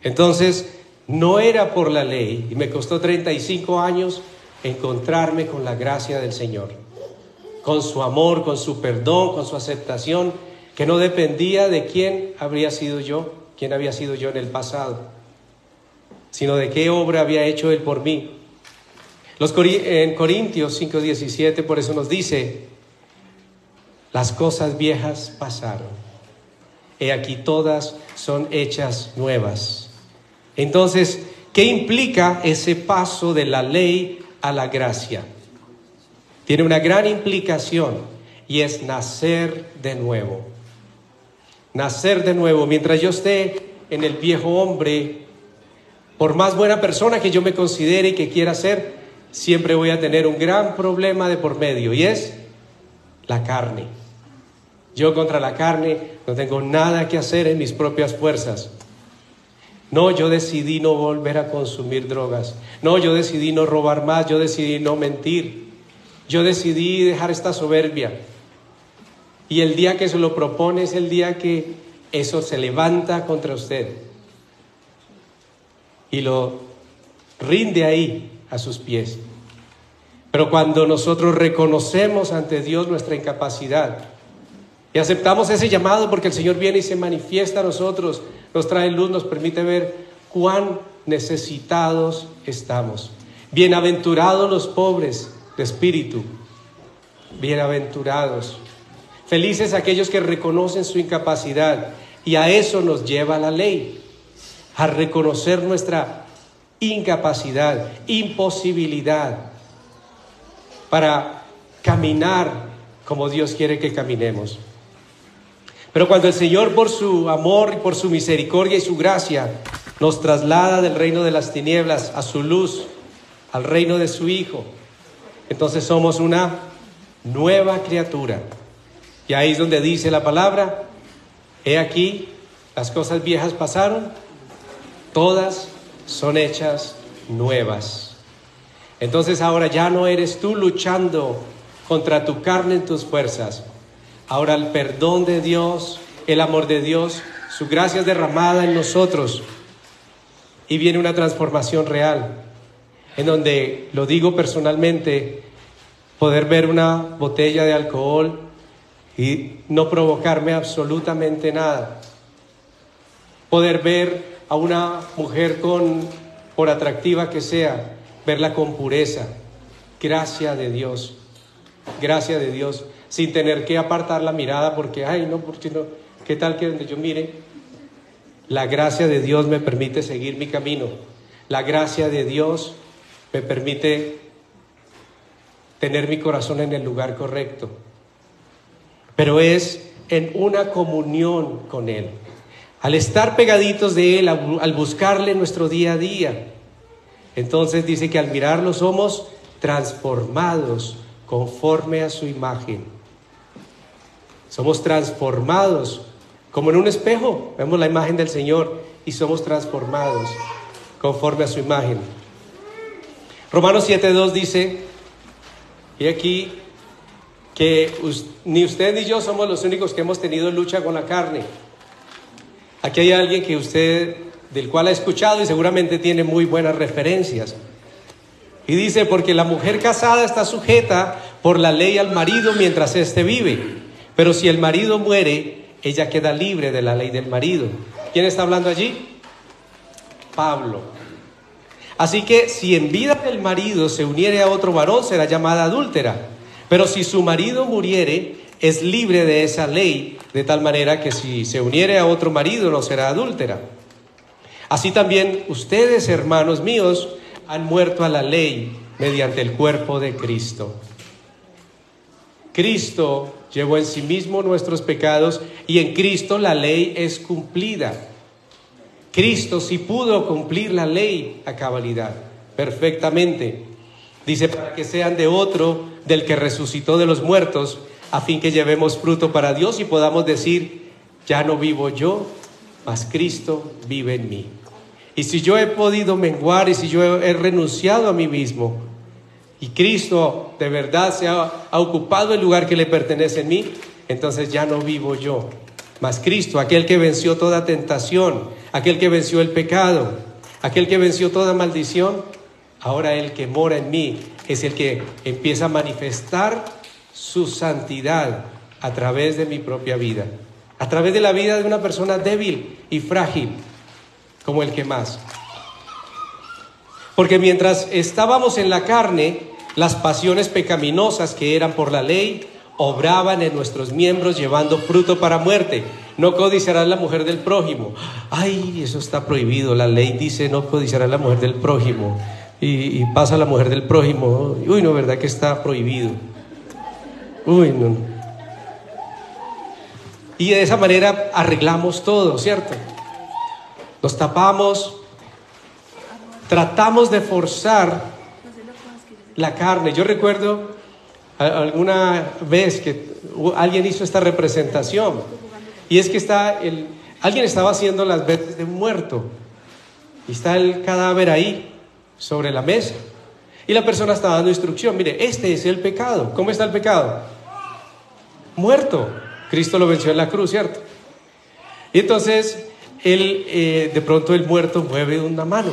Entonces, no era por la ley, y me costó 35 años encontrarme con la gracia del Señor, con su amor, con su perdón, con su aceptación, que no dependía de quién había sido yo en el pasado, sino de qué obra había hecho Él por mí. En Corintios 5:17 por eso nos dice: las cosas viejas pasaron, he aquí todas son hechas nuevas. Entonces, ¿qué implica ese paso de la ley a la gracia? Tiene una gran implicación y es nacer de nuevo. Nacer de nuevo. Mientras yo esté en el viejo hombre, por más buena persona que yo me considere y que quiera ser, siempre voy a tener un gran problema de por medio, y es la carne. Yo contra la carne no tengo nada que hacer en mis propias fuerzas. No, yo decidí no volver a consumir drogas. No, yo decidí no robar más. Yo decidí no mentir. Yo decidí dejar esta soberbia. Y el día que se lo propone es el día que eso se levanta contra usted. Y lo rinde ahí a sus pies. Pero cuando nosotros reconocemos ante Dios nuestra incapacidad y aceptamos ese llamado, porque el Señor viene y se manifiesta a nosotros, nos trae luz, nos permite ver cuán necesitados estamos. Bienaventurados los pobres de espíritu, bienaventurados. Felices aquellos que reconocen su incapacidad, y a eso nos lleva la ley, a reconocer nuestra incapacidad, imposibilidad para caminar como Dios quiere que caminemos. Pero cuando el Señor, por su amor y por su misericordia y su gracia, nos traslada del reino de las tinieblas a su luz, al reino de su Hijo, entonces somos una nueva criatura. Y ahí es donde dice la palabra: he aquí, las cosas viejas pasaron, todas son hechas nuevas. Entonces ahora ya no eres tú luchando contra tu carne en tus fuerzas. Ahora el perdón de Dios, el amor de Dios, su gracia es derramada en nosotros. Y viene una transformación real, en donde, lo digo personalmente, poder ver una botella de alcohol y no provocarme absolutamente nada. Poder ver a una mujer por atractiva que sea, verla con pureza. Gracia de Dios, sin tener que apartar la mirada porque, ¿qué tal que donde yo mire? La gracia de Dios me permite seguir mi camino. La gracia de Dios me permite tener mi corazón en el lugar correcto. Pero es en una comunión con Él. Al estar pegaditos de Él, al buscarle nuestro día a día. Entonces dice que al mirarlo somos transformados conforme a su imagen. Somos transformados como en un espejo. Vemos la imagen del Señor y somos transformados conforme a su imagen. Romanos 7:2 dice, y aquí, que ni usted ni yo somos los únicos que hemos tenido lucha con la carne. Aquí hay alguien del cual ha escuchado y seguramente tiene muy buenas referencias. Y dice, porque la mujer casada está sujeta por la ley al marido mientras éste vive. Pero si el marido muere, ella queda libre de la ley del marido. ¿Quién está hablando allí? Pablo. Así que si en vida del marido se uniere a otro varón, será llamada adúltera. Pero si su marido muriere, es libre de esa ley, de tal manera que si se uniere a otro marido, no será adúltera. Así también ustedes, hermanos míos, han muerto a la ley mediante el cuerpo de Cristo. Cristo llevó en sí mismo nuestros pecados y en Cristo la ley es cumplida. Cristo sí pudo cumplir la ley a cabalidad, perfectamente. Dice, para que sean de otro, del que resucitó de los muertos, a fin que llevemos fruto para Dios y podamos decir, ya no vivo yo, mas Cristo vive en mí. Y si yo he podido menguar y si yo he renunciado a mí mismo, y Cristo de verdad ha ocupado el lugar que le pertenece en mí, entonces ya no vivo yo, mas Cristo, aquel que venció toda tentación, aquel que venció el pecado, aquel que venció toda maldición, ahora el que mora en mí es el que empieza a manifestar su santidad a través de mi propia vida, a través de la vida de una persona débil y frágil, como el que más. Porque mientras estábamos en la carne, las pasiones pecaminosas que eran por la ley obraban en nuestros miembros llevando fruto para muerte. No codiciarás la mujer del prójimo. Ay, eso está prohibido. La ley dice no codiciarás la mujer del prójimo. Y pasa la mujer del prójimo. Uy, no, ¿verdad que está prohibido? Uy, no. Y de esa manera arreglamos todo, ¿cierto? Nos tapamos, tratamos de forzar la carne. Yo recuerdo alguna vez que alguien hizo esta representación, y es que alguien estaba haciendo las veces de un muerto, y está el cadáver ahí, sobre la mesa, Y la persona está dando instrucción. Mire, este es el pecado. ¿Cómo está el pecado? Muerto. Cristo lo venció en la cruz, ¿cierto? Y entonces, de pronto el muerto mueve una mano.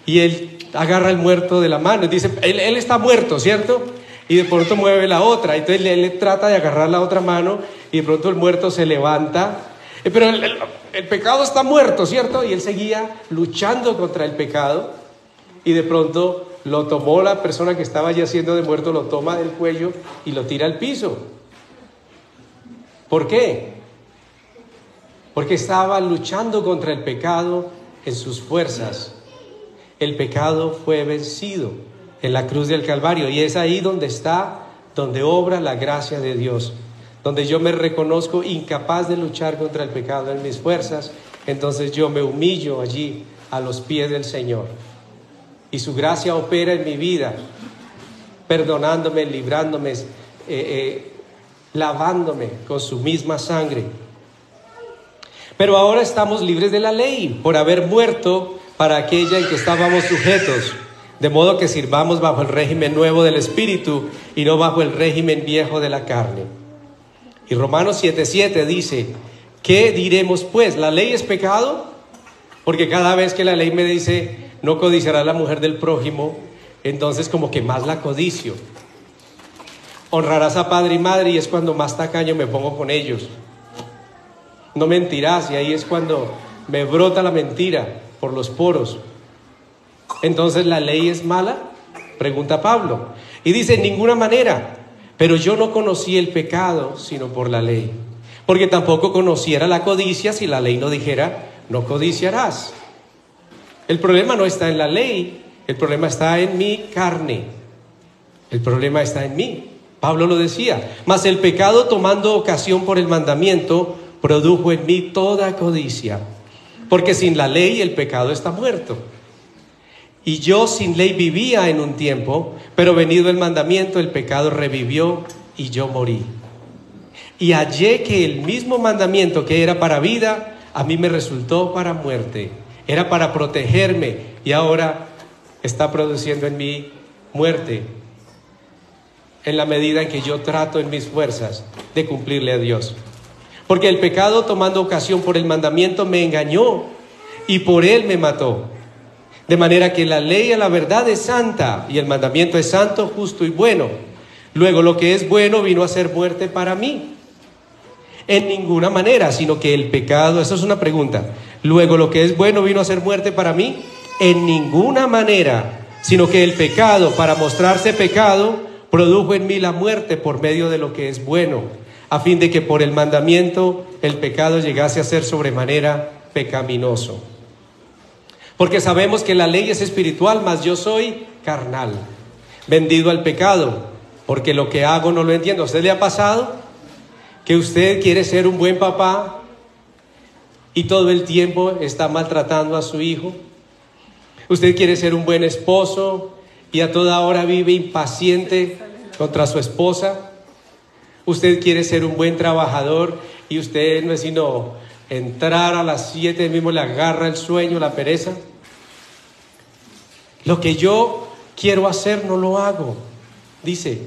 Y él agarra el muerto de la mano y dice, él está muerto, ¿cierto? Y de pronto mueve la otra. Entonces él trata de agarrar la otra mano y de pronto el muerto se levanta. Pero el pecado está muerto, ¿cierto? Y él seguía luchando contra el pecado. Y de pronto lo tomó la persona que estaba yaciendo de muerto, lo toma del cuello y lo tira al piso. ¿Por qué? Porque estaba luchando contra el pecado en sus fuerzas. El pecado fue vencido en la cruz del Calvario, y es ahí donde obra la gracia de Dios, donde yo me reconozco incapaz de luchar contra el pecado en mis fuerzas. Entonces yo me humillo allí a los pies del Señor, y su gracia opera en mi vida, perdonándome, librándome, lavándome con su misma sangre. Pero ahora estamos libres de la ley por haber muerto para aquella en que estábamos sujetos, de modo que sirvamos bajo el régimen nuevo del Espíritu y no bajo el régimen viejo de la carne. Y Romanos 7:7 dice, ¿qué diremos pues? ¿La ley es pecado? Porque cada vez que la ley me dice, no codiciarás la mujer del prójimo, entonces como que más la codicio. Honrarás a padre y madre, y es cuando más tacaño me pongo con ellos. No mentirás, y ahí es cuando me brota la mentira por los poros. Entonces, ¿la ley es mala?, pregunta Pablo. Y dice, en ninguna manera. Pero yo no conocí el pecado sino por la ley, porque tampoco conociera la codicia si la ley no dijera, no codiciarás. El problema no está en la ley, el problema está en mi carne. El problema está en mí. Pablo lo decía, mas el pecado, tomando ocasión por el mandamiento, produjo en mí toda codicia, porque sin la ley el pecado está muerto. Y yo sin ley vivía en un tiempo, pero venido el mandamiento, el pecado revivió y yo morí. Y hallé que el mismo mandamiento que era para vida, a mí me resultó para muerte. Era para protegerme, y ahora está produciendo en mí muerte, en la medida en que yo trato en mis fuerzas de cumplirle a Dios. Porque el pecado, tomando ocasión por el mandamiento, me engañó y por él me mató. De manera que la ley a la verdad es santa, y el mandamiento es santo, justo y bueno. Luego lo que es bueno vino a ser muerte para mí. En ninguna manera, sino que el pecado, eso es una pregunta. Luego lo que es bueno vino a ser muerte para mí. En ninguna manera, sino que el pecado, para mostrarse pecado, produjo en mí la muerte por medio de lo que es bueno, a fin de que por el mandamiento el pecado llegase a ser sobremanera pecaminoso. Porque sabemos que la ley es espiritual, mas yo soy carnal, vendido al pecado, porque lo que hago no lo entiendo. ¿A usted le ha pasado que usted quiere ser un buen papá y todo el tiempo está maltratando a su hijo? Usted quiere ser un buen esposo y a toda hora vive impaciente contra su esposa. Usted quiere ser un buen trabajador y usted no es sino entrar a las 7 mismo le agarra el sueño, la pereza. Lo que yo quiero hacer no lo hago, dice.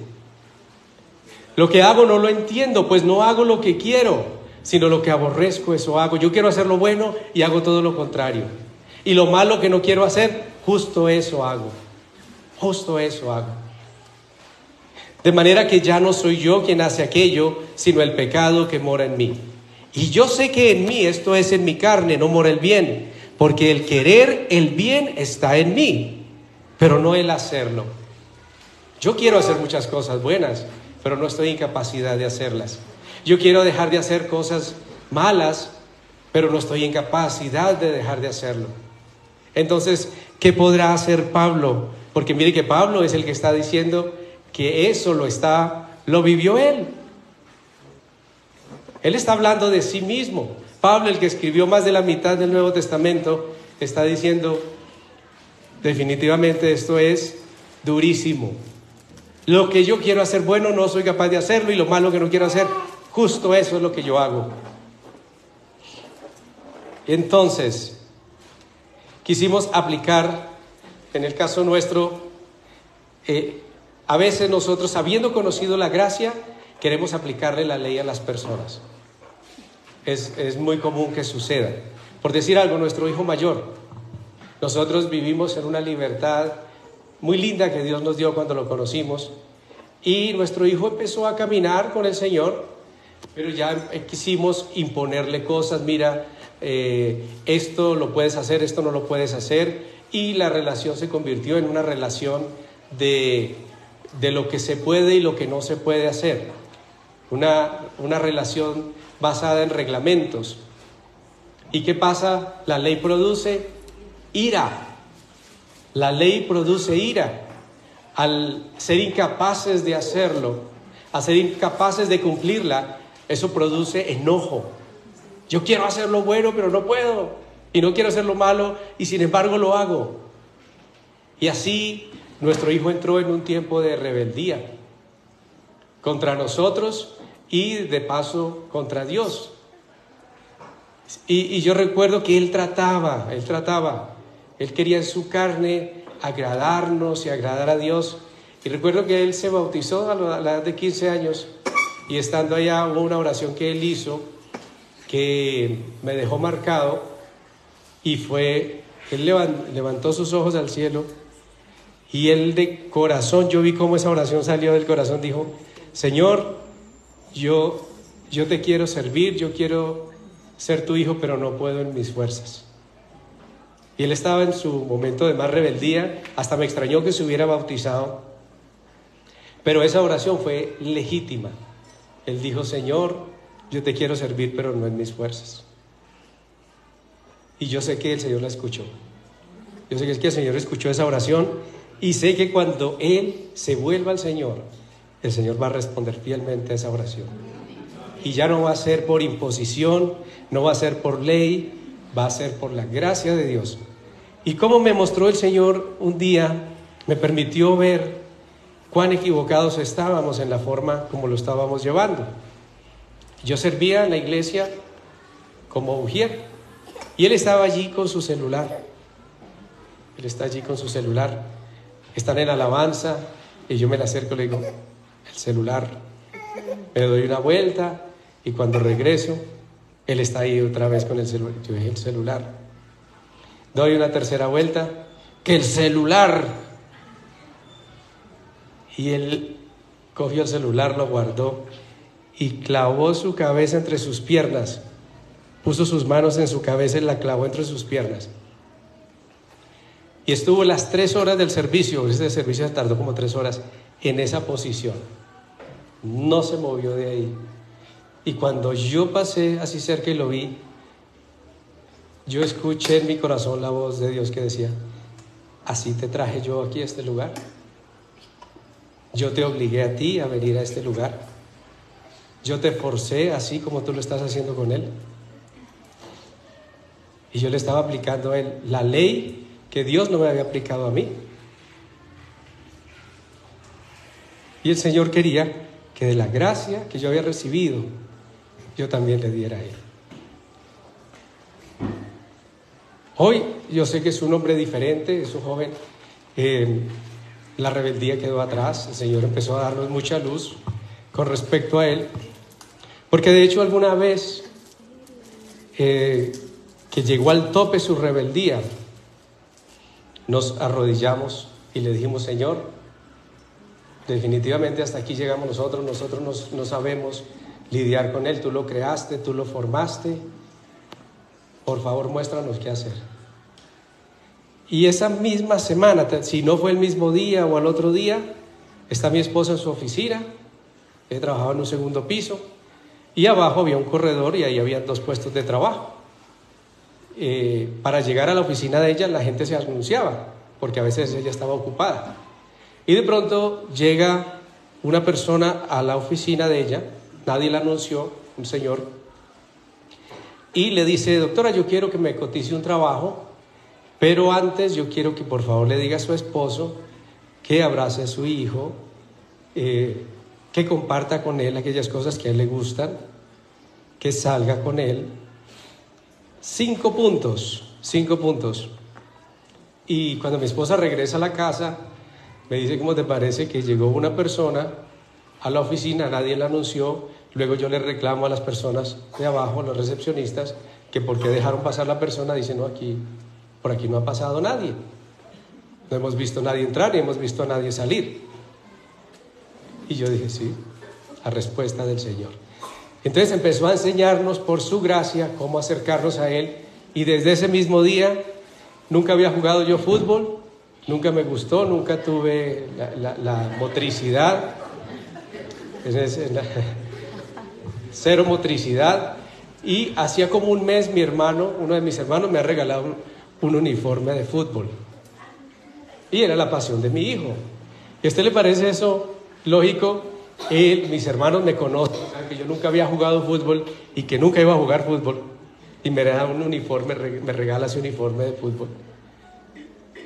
Lo que hago no lo entiendo, pues no hago lo que quiero, sino lo que aborrezco, eso hago. Yo quiero hacer lo bueno y hago todo lo contrario. Y lo malo que no quiero hacer, justo eso hago. Justo eso hago. De manera que ya no soy yo quien hace aquello, sino el pecado que mora en mí. Y yo sé que en mí, esto es en mi carne, no mora el bien, porque el querer el bien está en mí, pero no el hacerlo. Yo quiero hacer muchas cosas buenas, pero no estoy en capacidad de hacerlas. Yo quiero dejar de hacer cosas malas, pero no estoy en capacidad de dejar de hacerlo. Entonces, ¿qué podrá hacer Pablo? Porque mire que Pablo es el que está diciendo que eso lo vivió él. Él está hablando de sí mismo. Pablo, el que escribió más de la mitad del Nuevo Testamento, está diciendo, definitivamente esto es durísimo. Lo que yo quiero hacer bueno no soy capaz de hacerlo, y lo malo que no quiero hacer, justo eso es lo que yo hago. Entonces, quisimos aplicar en el caso nuestro, a veces nosotros, habiendo conocido la gracia, queremos aplicarle la ley a las personas. Es muy común que suceda. Por decir algo, nuestro hijo mayor, nosotros vivimos en una libertad muy linda que Dios nos dio cuando lo conocimos, y nuestro hijo empezó a caminar con el Señor, pero ya quisimos imponerle cosas. Mira, esto lo puedes hacer, esto no lo puedes hacer, y la relación se convirtió en una relación de lo que se puede y lo que no se puede hacer, una relación basada en reglamentos. ¿Y qué pasa? La ley produce ira. La ley produce ira. Al ser incapaces de hacerlo, al ser incapaces de cumplirla, eso produce enojo. Yo quiero hacer lo bueno, pero no puedo. Y no quiero hacer lo malo, y sin embargo lo hago. Y así nuestro hijo entró en un tiempo de rebeldía contra nosotros y de paso contra Dios. Y yo recuerdo que él quería en su carne agradarnos y agradar a Dios. Y recuerdo que él se bautizó a la edad de 15 años, y estando allá hubo una oración que él hizo que me dejó marcado, y fue, él levantó sus ojos al cielo, y él de corazón, yo vi cómo esa oración salió del corazón, dijo: Señor, yo te quiero servir, yo quiero ser tu hijo, pero no puedo en mis fuerzas. Y él estaba en su momento de más rebeldía, hasta me extrañó que se hubiera bautizado, pero esa oración fue legítima. Él dijo: Señor, yo te quiero servir, pero no en mis fuerzas. Y yo sé que el Señor la escuchó. Yo sé que el Señor escuchó esa oración, y sé que cuando él se vuelva al Señor, el Señor va a responder fielmente a esa oración. Y ya no va a ser por imposición, no va a ser por ley, va a ser por la gracia de Dios. Y como me mostró el Señor un día, me permitió ver cuán equivocados estábamos en la forma como lo estábamos llevando. Yo servía en la iglesia como ujier, y él estaba allí con su celular. Él está allí con su celular. Están en alabanza, y yo me le acerco y le digo: el celular. Me doy una vuelta, y cuando regreso, él está ahí otra vez con el celular. Yo dije: el celular. Doy una tercera vuelta, que el celular. Y él cogió el celular, lo guardó y clavó su cabeza entre sus piernas. Puso sus manos en su cabeza y la clavó entre sus piernas. Y estuvo las 3 horas del servicio. Ese servicio se tardó como 3 horas en esa posición. No se movió de ahí. Y cuando yo pasé así cerca y lo vi, yo escuché en mi corazón la voz de Dios que decía: así te traje yo aquí a este lugar. Yo te obligué a ti a venir a este lugar. Yo te forcé así como tú lo estás haciendo con él. Y yo le estaba aplicando a él la ley que Dios no me había aplicado a mí. Y el Señor quería que de la gracia que yo había recibido, yo también le diera a él. Hoy yo sé que es un hombre diferente, es un joven. La rebeldía quedó atrás. El Señor empezó a darnos mucha luz con respecto a él, porque de hecho alguna vez que llegó al tope su rebeldía, nos arrodillamos y le dijimos: Señor, definitivamente hasta aquí llegamos nosotros no sabemos lidiar con él, tú lo creaste, tú lo formaste, por favor muéstranos qué hacer. Y esa misma semana, si no fue el mismo día o al otro día, está mi esposa en su oficina. Ella trabajaba en un segundo piso, y abajo había un corredor, y ahí había 2 puestos de trabajo. Para llegar a la oficina de ella, la gente se anunciaba, porque a veces ella estaba ocupada. Y de pronto llega una persona a la oficina de ella, nadie la anunció, un señor, y le dice: doctora, yo quiero que me cotice un trabajo, pero antes yo quiero que por favor le diga a su esposo que abrace a su hijo, que comparta con él aquellas cosas que a él le gustan, que salga con él. 5 puntos. Y cuando mi esposa regresa a la casa, me dice: ¿cómo te parece que llegó una persona a la oficina, nadie la anunció? Luego yo le reclamo a las personas de abajo, los recepcionistas, que por qué dejaron pasar la persona. Dice: no, por aquí no ha pasado nadie. No hemos visto a nadie entrar ni hemos visto a nadie salir. Y yo dije: sí, la respuesta del Señor. Entonces empezó a enseñarnos por su gracia cómo acercarnos a Él. Y desde ese mismo día, nunca había jugado yo fútbol, nunca me gustó, nunca tuve la motricidad, cero motricidad. Y hacía como un mes uno de mis hermanos me ha regalado un uniforme de fútbol. Y era la pasión de mi hijo. ¿Y a usted le parece eso lógico? Mis hermanos me conocen, saben que yo nunca había jugado fútbol y que nunca iba a jugar fútbol. Y me da un uniforme, me regala ese uniforme de fútbol.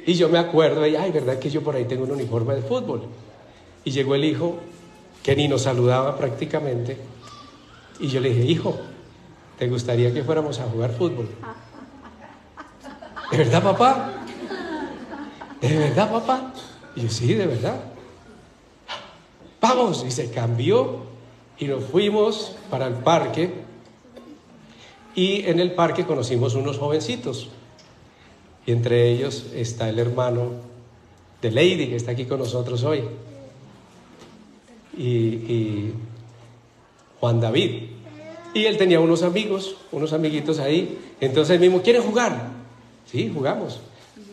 Y yo me acuerdo, ay, ¿verdad que yo por ahí tengo un uniforme de fútbol? Y llegó el hijo, que ni nos saludaba prácticamente. Y yo le dije: hijo, ¿te gustaría que fuéramos a jugar fútbol? ¿De verdad, papá? ¿De verdad, papá? Y yo: sí, de verdad. Vamos. Y se cambió y nos fuimos para el parque. Y en el parque conocimos unos jovencitos. Y entre ellos está el hermano de Lady, que está aquí con nosotros hoy. Y Juan David. Y él tenía unos amiguitos ahí. Entonces él mismo: ¿quieren jugar? Sí, jugamos.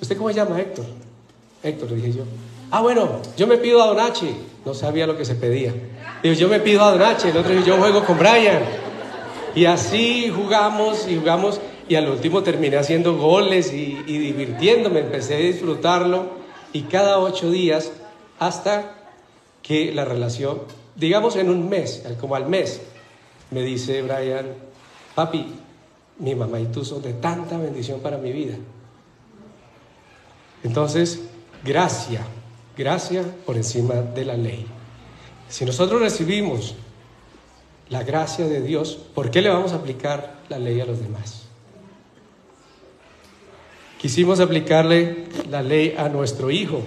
¿Usted cómo se llama? Héctor. Héctor, le dije yo. Ah, bueno, yo me pido a Don H. No sabía lo que se pedía. Digo: yo me pido a Don H. El otro dijo: yo juego con Brian. Y así jugamos. Y al último terminé haciendo goles y divirtiéndome. Empecé a disfrutarlo. Y cada 8 días, hasta que la relación, digamos en un mes, como al mes, me dice Brian: papi, mi mamá y tú son de tanta bendición para mi vida. Entonces, gracia por encima de la ley. Si nosotros recibimos la gracia de Dios, ¿por qué le vamos a aplicar la ley a los demás? Quisimos aplicarle la ley a nuestro hijo.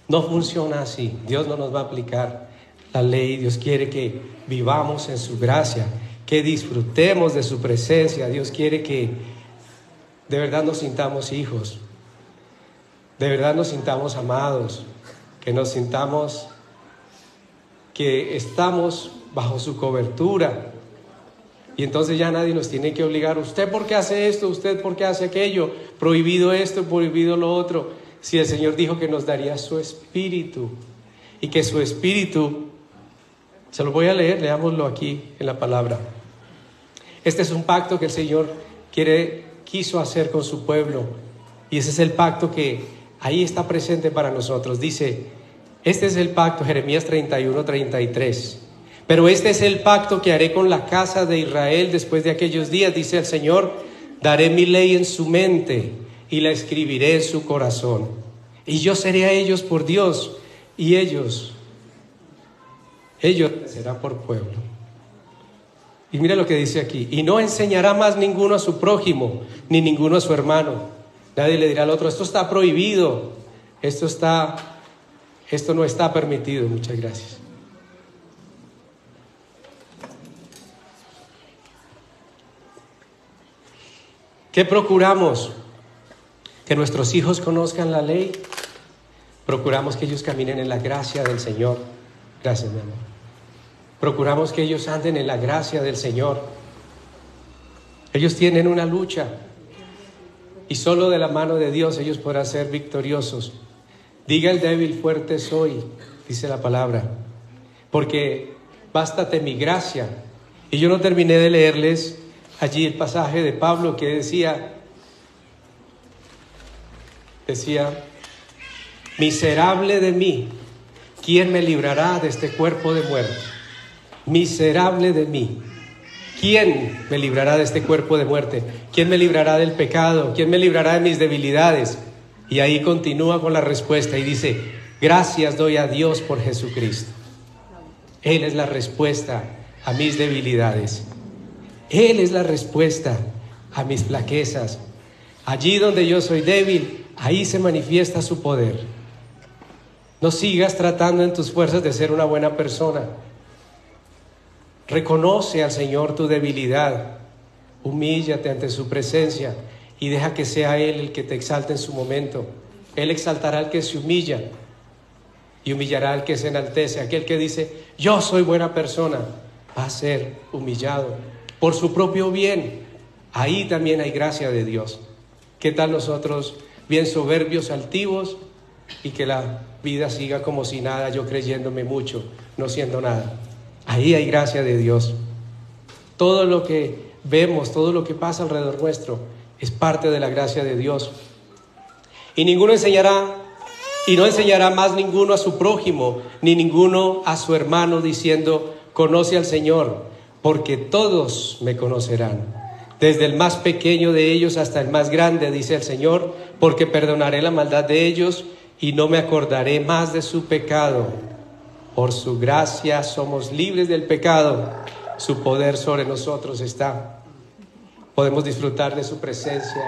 No funciona así. Dios no nos va a aplicar la ley. Dios quiere que vivamos en su gracia, que disfrutemos de su presencia. Dios quiere que de verdad nos sintamos hijos, de verdad nos sintamos amados, que nos sintamos que estamos bajo su cobertura. Y entonces ya nadie nos tiene que obligar: usted por qué hace esto, usted por qué hace aquello, prohibido esto, prohibido lo otro. Si el Señor dijo que nos daría su espíritu, y que su espíritu, se lo voy a leer, leámoslo aquí en la palabra. Este es un pacto que el Señor quiso hacer con su pueblo, y ese es el pacto que ahí está presente para nosotros. Dice: este es el pacto, Jeremías 31:33. Pero este es el pacto que haré con la casa de Israel después de aquellos días, dice el Señor: daré mi ley en su mente y la escribiré en su corazón. Y yo seré a ellos por Dios, y ellos serán por pueblo. Y mira lo que dice aquí: y no enseñará más ninguno a su prójimo, ni ninguno a su hermano. Nadie le dirá al otro: esto está prohibido, esto no está permitido. Muchas gracias. ¿Qué procuramos? Que nuestros hijos conozcan la ley. Procuramos que ellos caminen en la gracia del Señor. Gracias, mi amor. Procuramos que ellos anden en la gracia del Señor. Ellos tienen una lucha, y solo de la mano de Dios ellos podrán ser victoriosos. Diga el débil: fuerte soy, dice la palabra, porque bástate mi gracia. Y yo no terminé de leerles allí el pasaje de Pablo que decía: miserable de mí, ¿quién me librará de este cuerpo de muerte? Miserable de mí, ¿quién me librará de este cuerpo de muerte? ¿Quién me librará del pecado? ¿Quién me librará de mis debilidades? Y ahí continúa con la respuesta y dice: gracias doy a Dios por Jesucristo. Él es la respuesta a mis debilidades. Él es la respuesta a mis flaquezas. Allí donde yo soy débil, ahí se manifiesta su poder. No sigas tratando en tus fuerzas de ser una buena persona. Reconoce al Señor tu debilidad, humíllate ante su presencia y deja que sea Él el que te exalte en su momento. Él exaltará al que se humilla y humillará al que se enaltece. Aquel que dice, yo soy buena persona, va a ser humillado por su propio bien. Ahí también hay gracia de Dios. ¿Qué tal nosotros, bien soberbios, altivos, y que la vida siga como si nada, yo creyéndome mucho, no siendo nada? Ahí hay gracia de Dios. Todo lo que vemos, todo lo que pasa alrededor nuestro es parte de la gracia de Dios. Y ninguno enseñará, y no enseñará más ninguno a su prójimo, ni ninguno a su hermano, diciendo, conoce al Señor, porque todos me conocerán, desde el más pequeño de ellos hasta el más grande, dice el Señor, porque perdonaré la maldad de ellos y no me acordaré más de su pecado. Por su gracia somos libres del pecado, su poder sobre nosotros está. Podemos disfrutar de su presencia,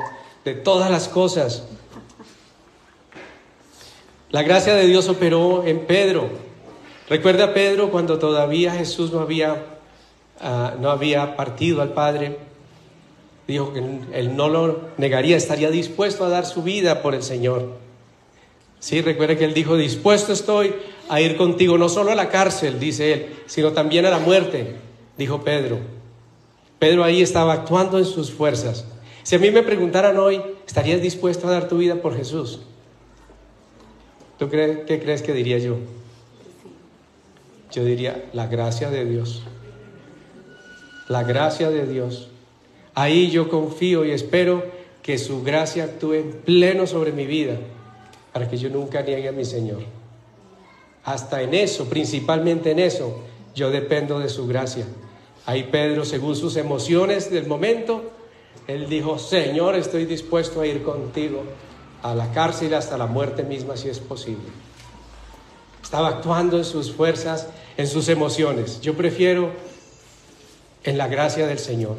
de todas las cosas. La gracia de Dios operó en Pedro. Recuerda Pedro cuando todavía Jesús no había partido al Padre. Dijo que él no lo negaría, estaría dispuesto a dar su vida por el Señor. Sí, recuerda que él dijo, dispuesto estoy a ir contigo, no solo a la cárcel, dice él, sino también a la muerte, dijo Pedro. Pedro ahí estaba actuando en sus fuerzas. Si a mí me preguntaran hoy, ¿estarías dispuesto a dar tu vida por Jesús? ¿Qué crees que diría yo? Yo diría, la gracia de Dios. La gracia de Dios. Ahí yo confío y espero que su gracia actúe en pleno sobre mi vida, para que yo nunca niegue a mi Señor. Hasta en eso, principalmente en eso, yo dependo de su gracia. Ahí Pedro, según sus emociones del momento, él dijo, Señor, estoy dispuesto a ir contigo a la cárcel hasta la muerte misma si es posible. Estaba actuando en sus fuerzas, en sus emociones. Yo prefiero en la gracia del Señor.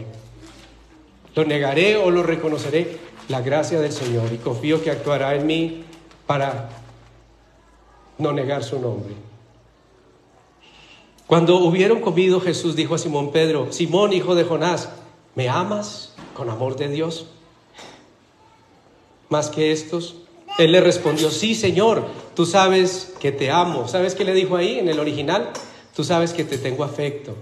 Lo negaré o lo reconoceré, la gracia del Señor, y confío que actuará en mí para no negar su nombre. Cuando hubieron comido, Jesús dijo a Simón Pedro, Simón, hijo de Jonás, ¿me amas con amor de Dios más que estos? Él le respondió, sí, Señor, tú sabes que te amo. ¿Sabes qué le dijo ahí en el original? Tú sabes que te tengo afecto.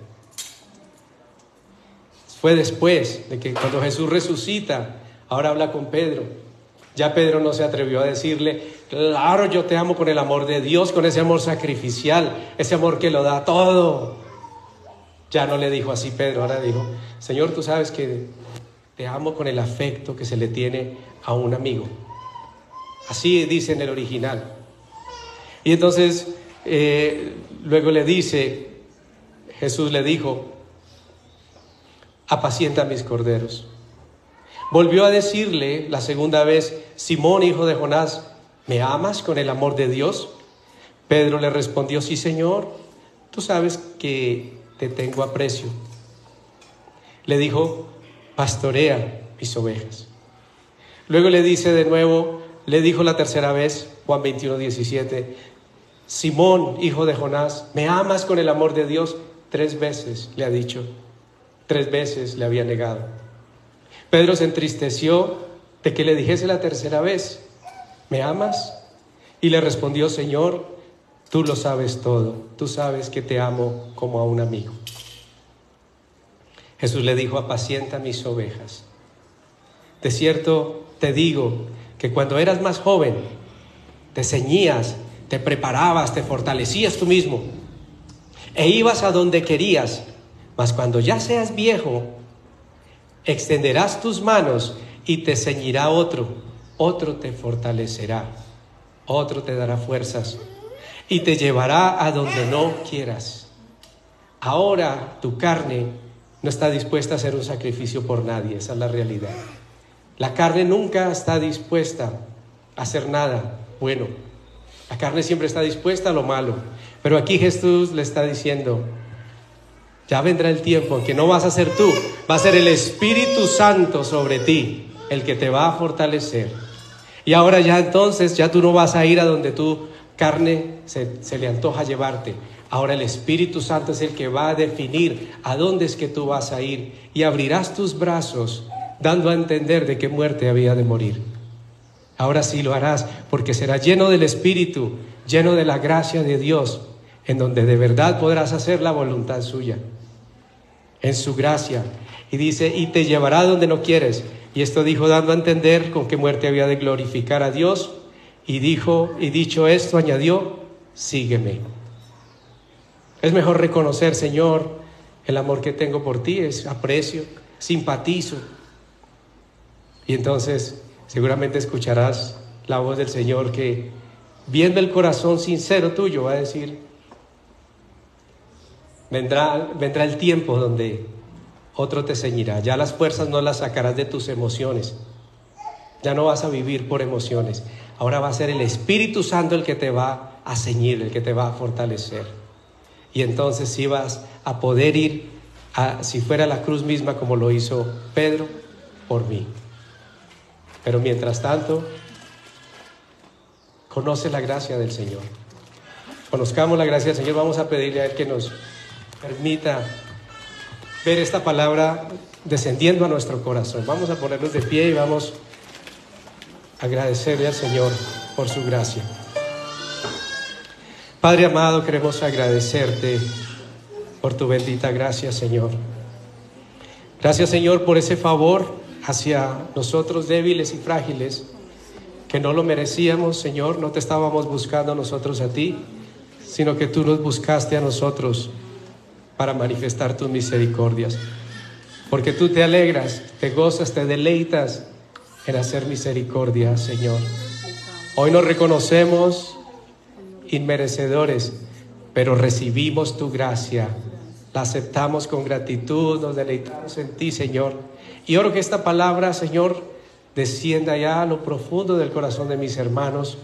Fue después de que cuando Jesús resucita, ahora habla con Pedro. Ya Pedro no se atrevió a decirle, claro, yo te amo con el amor de Dios, con ese amor sacrificial, ese amor que lo da todo. Ya no le dijo así Pedro, ahora dijo, Señor, tú sabes que te amo con el afecto que se le tiene a un amigo. Así dice en el original. Y entonces, luego le dice, Jesús le dijo, apacienta mis corderos. Volvió a decirle la segunda vez, Simón, hijo de Jonás, ¿me amas con el amor de Dios? Pedro le respondió, sí, Señor, tú sabes que te tengo aprecio. Le dijo, pastorea mis ovejas. Luego le dice de nuevo, le dijo la tercera vez, Juan 21:17, Simón, hijo de Jonás, ¿me amas con el amor de Dios? 3 veces le ha dicho, 3 veces le había negado. Pedro se entristeció de que le dijese la tercera vez, ¿me amas? Y le respondió, Señor, tú lo sabes todo, tú sabes que te amo como a un amigo. Jesús le dijo, apacienta mis ovejas. De cierto te digo que cuando eras más joven, te ceñías, te preparabas, te fortalecías tú mismo e ibas a donde querías, mas cuando ya seas viejo, extenderás tus manos y te ceñirá otro te fortalecerá, otro te dará fuerzas y te llevará a donde no quieras. Ahora tu carne no está dispuesta a hacer un sacrificio por nadie, esa es la realidad. La carne nunca está dispuesta a hacer nada bueno. La carne siempre está dispuesta a lo malo. Pero aquí Jesús le está diciendo, ya vendrá el tiempo en que no vas a ser tú, va a ser el Espíritu Santo sobre ti, el que te va a fortalecer, Y ahora ya entonces, ya tú no vas a ir a donde tu carne se le antoja llevarte. Ahora el Espíritu Santo es el que va a definir a dónde es que tú vas a ir. Y abrirás tus brazos dando a entender de qué muerte había de morir. Ahora sí lo harás, porque serás lleno del Espíritu, lleno de la gracia de Dios, en donde de verdad podrás hacer la voluntad suya, en su gracia. Y dice, y te llevará donde no quieres. Y esto dijo dando a entender con qué muerte había de glorificar a Dios. Y dijo, y dicho esto, añadió, sígueme. Es mejor reconocer, Señor, el amor que tengo por ti, es aprecio, simpatizo. Y entonces seguramente escucharás la voz del Señor que, viendo el corazón sincero tuyo, va a decir, vendrá el tiempo donde otro te ceñirá. Ya las fuerzas no las sacarás de tus emociones. Ya no vas a vivir por emociones. Ahora va a ser el Espíritu Santo el que te va a ceñir, el que te va a fortalecer. Y entonces sí vas a poder ir, si fuera la cruz misma como lo hizo Pedro, por mí. Pero mientras tanto, conoce la gracia del Señor. Conozcamos la gracia del Señor. Vamos a pedirle a Él que nos permita ver esta palabra descendiendo a nuestro corazón. Vamos a ponernos de pie y vamos a agradecerle al Señor por su gracia. Padre amado, queremos agradecerte por tu bendita gracia, Señor. Gracias, Señor, por ese favor hacia nosotros débiles y frágiles, que no lo merecíamos, Señor. No te estábamos buscando nosotros a ti, sino que tú nos buscaste a nosotros para manifestar tus misericordias. Porque tú te alegras, te gozas, te deleitas en hacer misericordia, Señor. Hoy nos reconocemos inmerecedores, pero recibimos tu gracia, la aceptamos con gratitud, nos deleitamos en ti, Señor. Y oro que esta palabra, Señor, descienda ya a lo profundo del corazón de mis hermanos,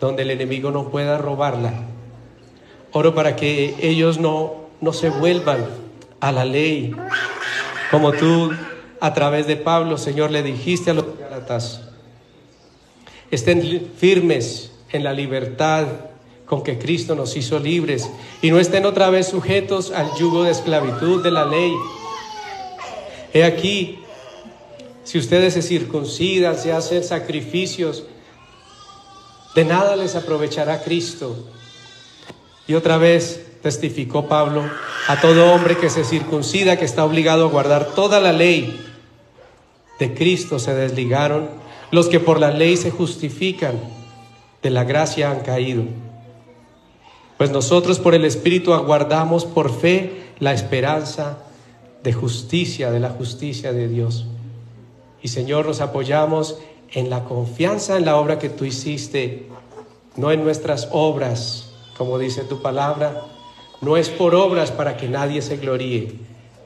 donde el enemigo no pueda robarla. Oro para que ellos no se vuelvan a la ley, como tú a través de Pablo, Señor, le dijiste a los Gálatas. Estén firmes en la libertad con que Cristo nos hizo libres, y no estén otra vez sujetos al yugo de esclavitud de la ley. He aquí, si ustedes se circuncidan, se hacen sacrificios, de nada les aprovechará Cristo. Y otra vez testificó Pablo, a todo hombre que se circuncida, que está obligado a guardar toda la ley, de Cristo se desligaron los que por la ley se justifican, de la gracia han caído. Pues nosotros por el Espíritu aguardamos por fe la esperanza de justicia, de la justicia de Dios. Y Señor, nos apoyamos en la confianza en la obra que tú hiciste, no en nuestras obras, como dice tu palabra. No es por obras para que nadie se gloríe,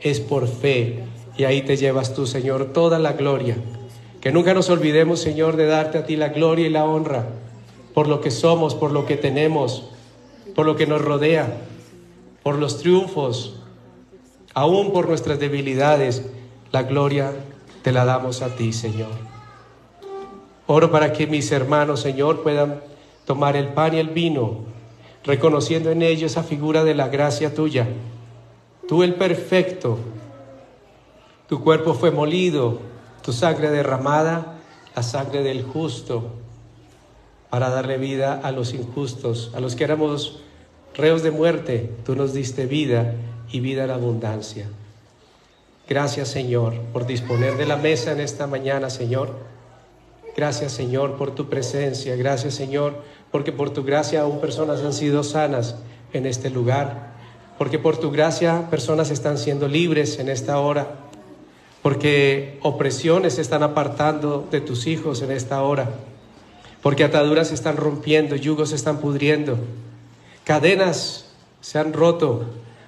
es por fe. Y ahí te llevas tú, Señor, toda la gloria. Que nunca nos olvidemos, Señor, de darte a ti la gloria y la honra por lo que somos, por lo que tenemos, por lo que nos rodea, por los triunfos, aún por nuestras debilidades. La gloria te la damos a ti, Señor. Oro para que mis hermanos, Señor, puedan tomar el pan y el vino, reconociendo en ello esa figura de la gracia tuya. Tú el perfecto, tu cuerpo fue molido, tu sangre derramada, la sangre del justo, para darle vida a los injustos, a los que éramos reos de muerte. Tú nos diste vida y vida en abundancia. Gracias, Señor, por disponer de la mesa en esta mañana, Señor. Gracias, Señor, por tu presencia. Gracias, Señor, porque por tu gracia aún personas han sido sanas en este lugar. Porque por tu gracia personas están siendo libres en esta hora. Porque opresiones se están apartando de tus hijos en esta hora. Porque ataduras se están rompiendo, yugos se están pudriendo, cadenas se han roto,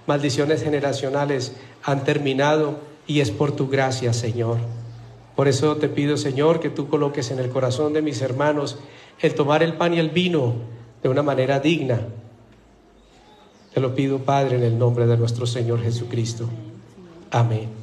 maldiciones generacionales han terminado, y es por tu gracia, Señor. Por eso te pido, Señor, que tú coloques en el corazón de mis hermanos el tomar el pan y el vino de una manera digna. Te lo pido, Padre, en el nombre de nuestro Señor Jesucristo. Amén.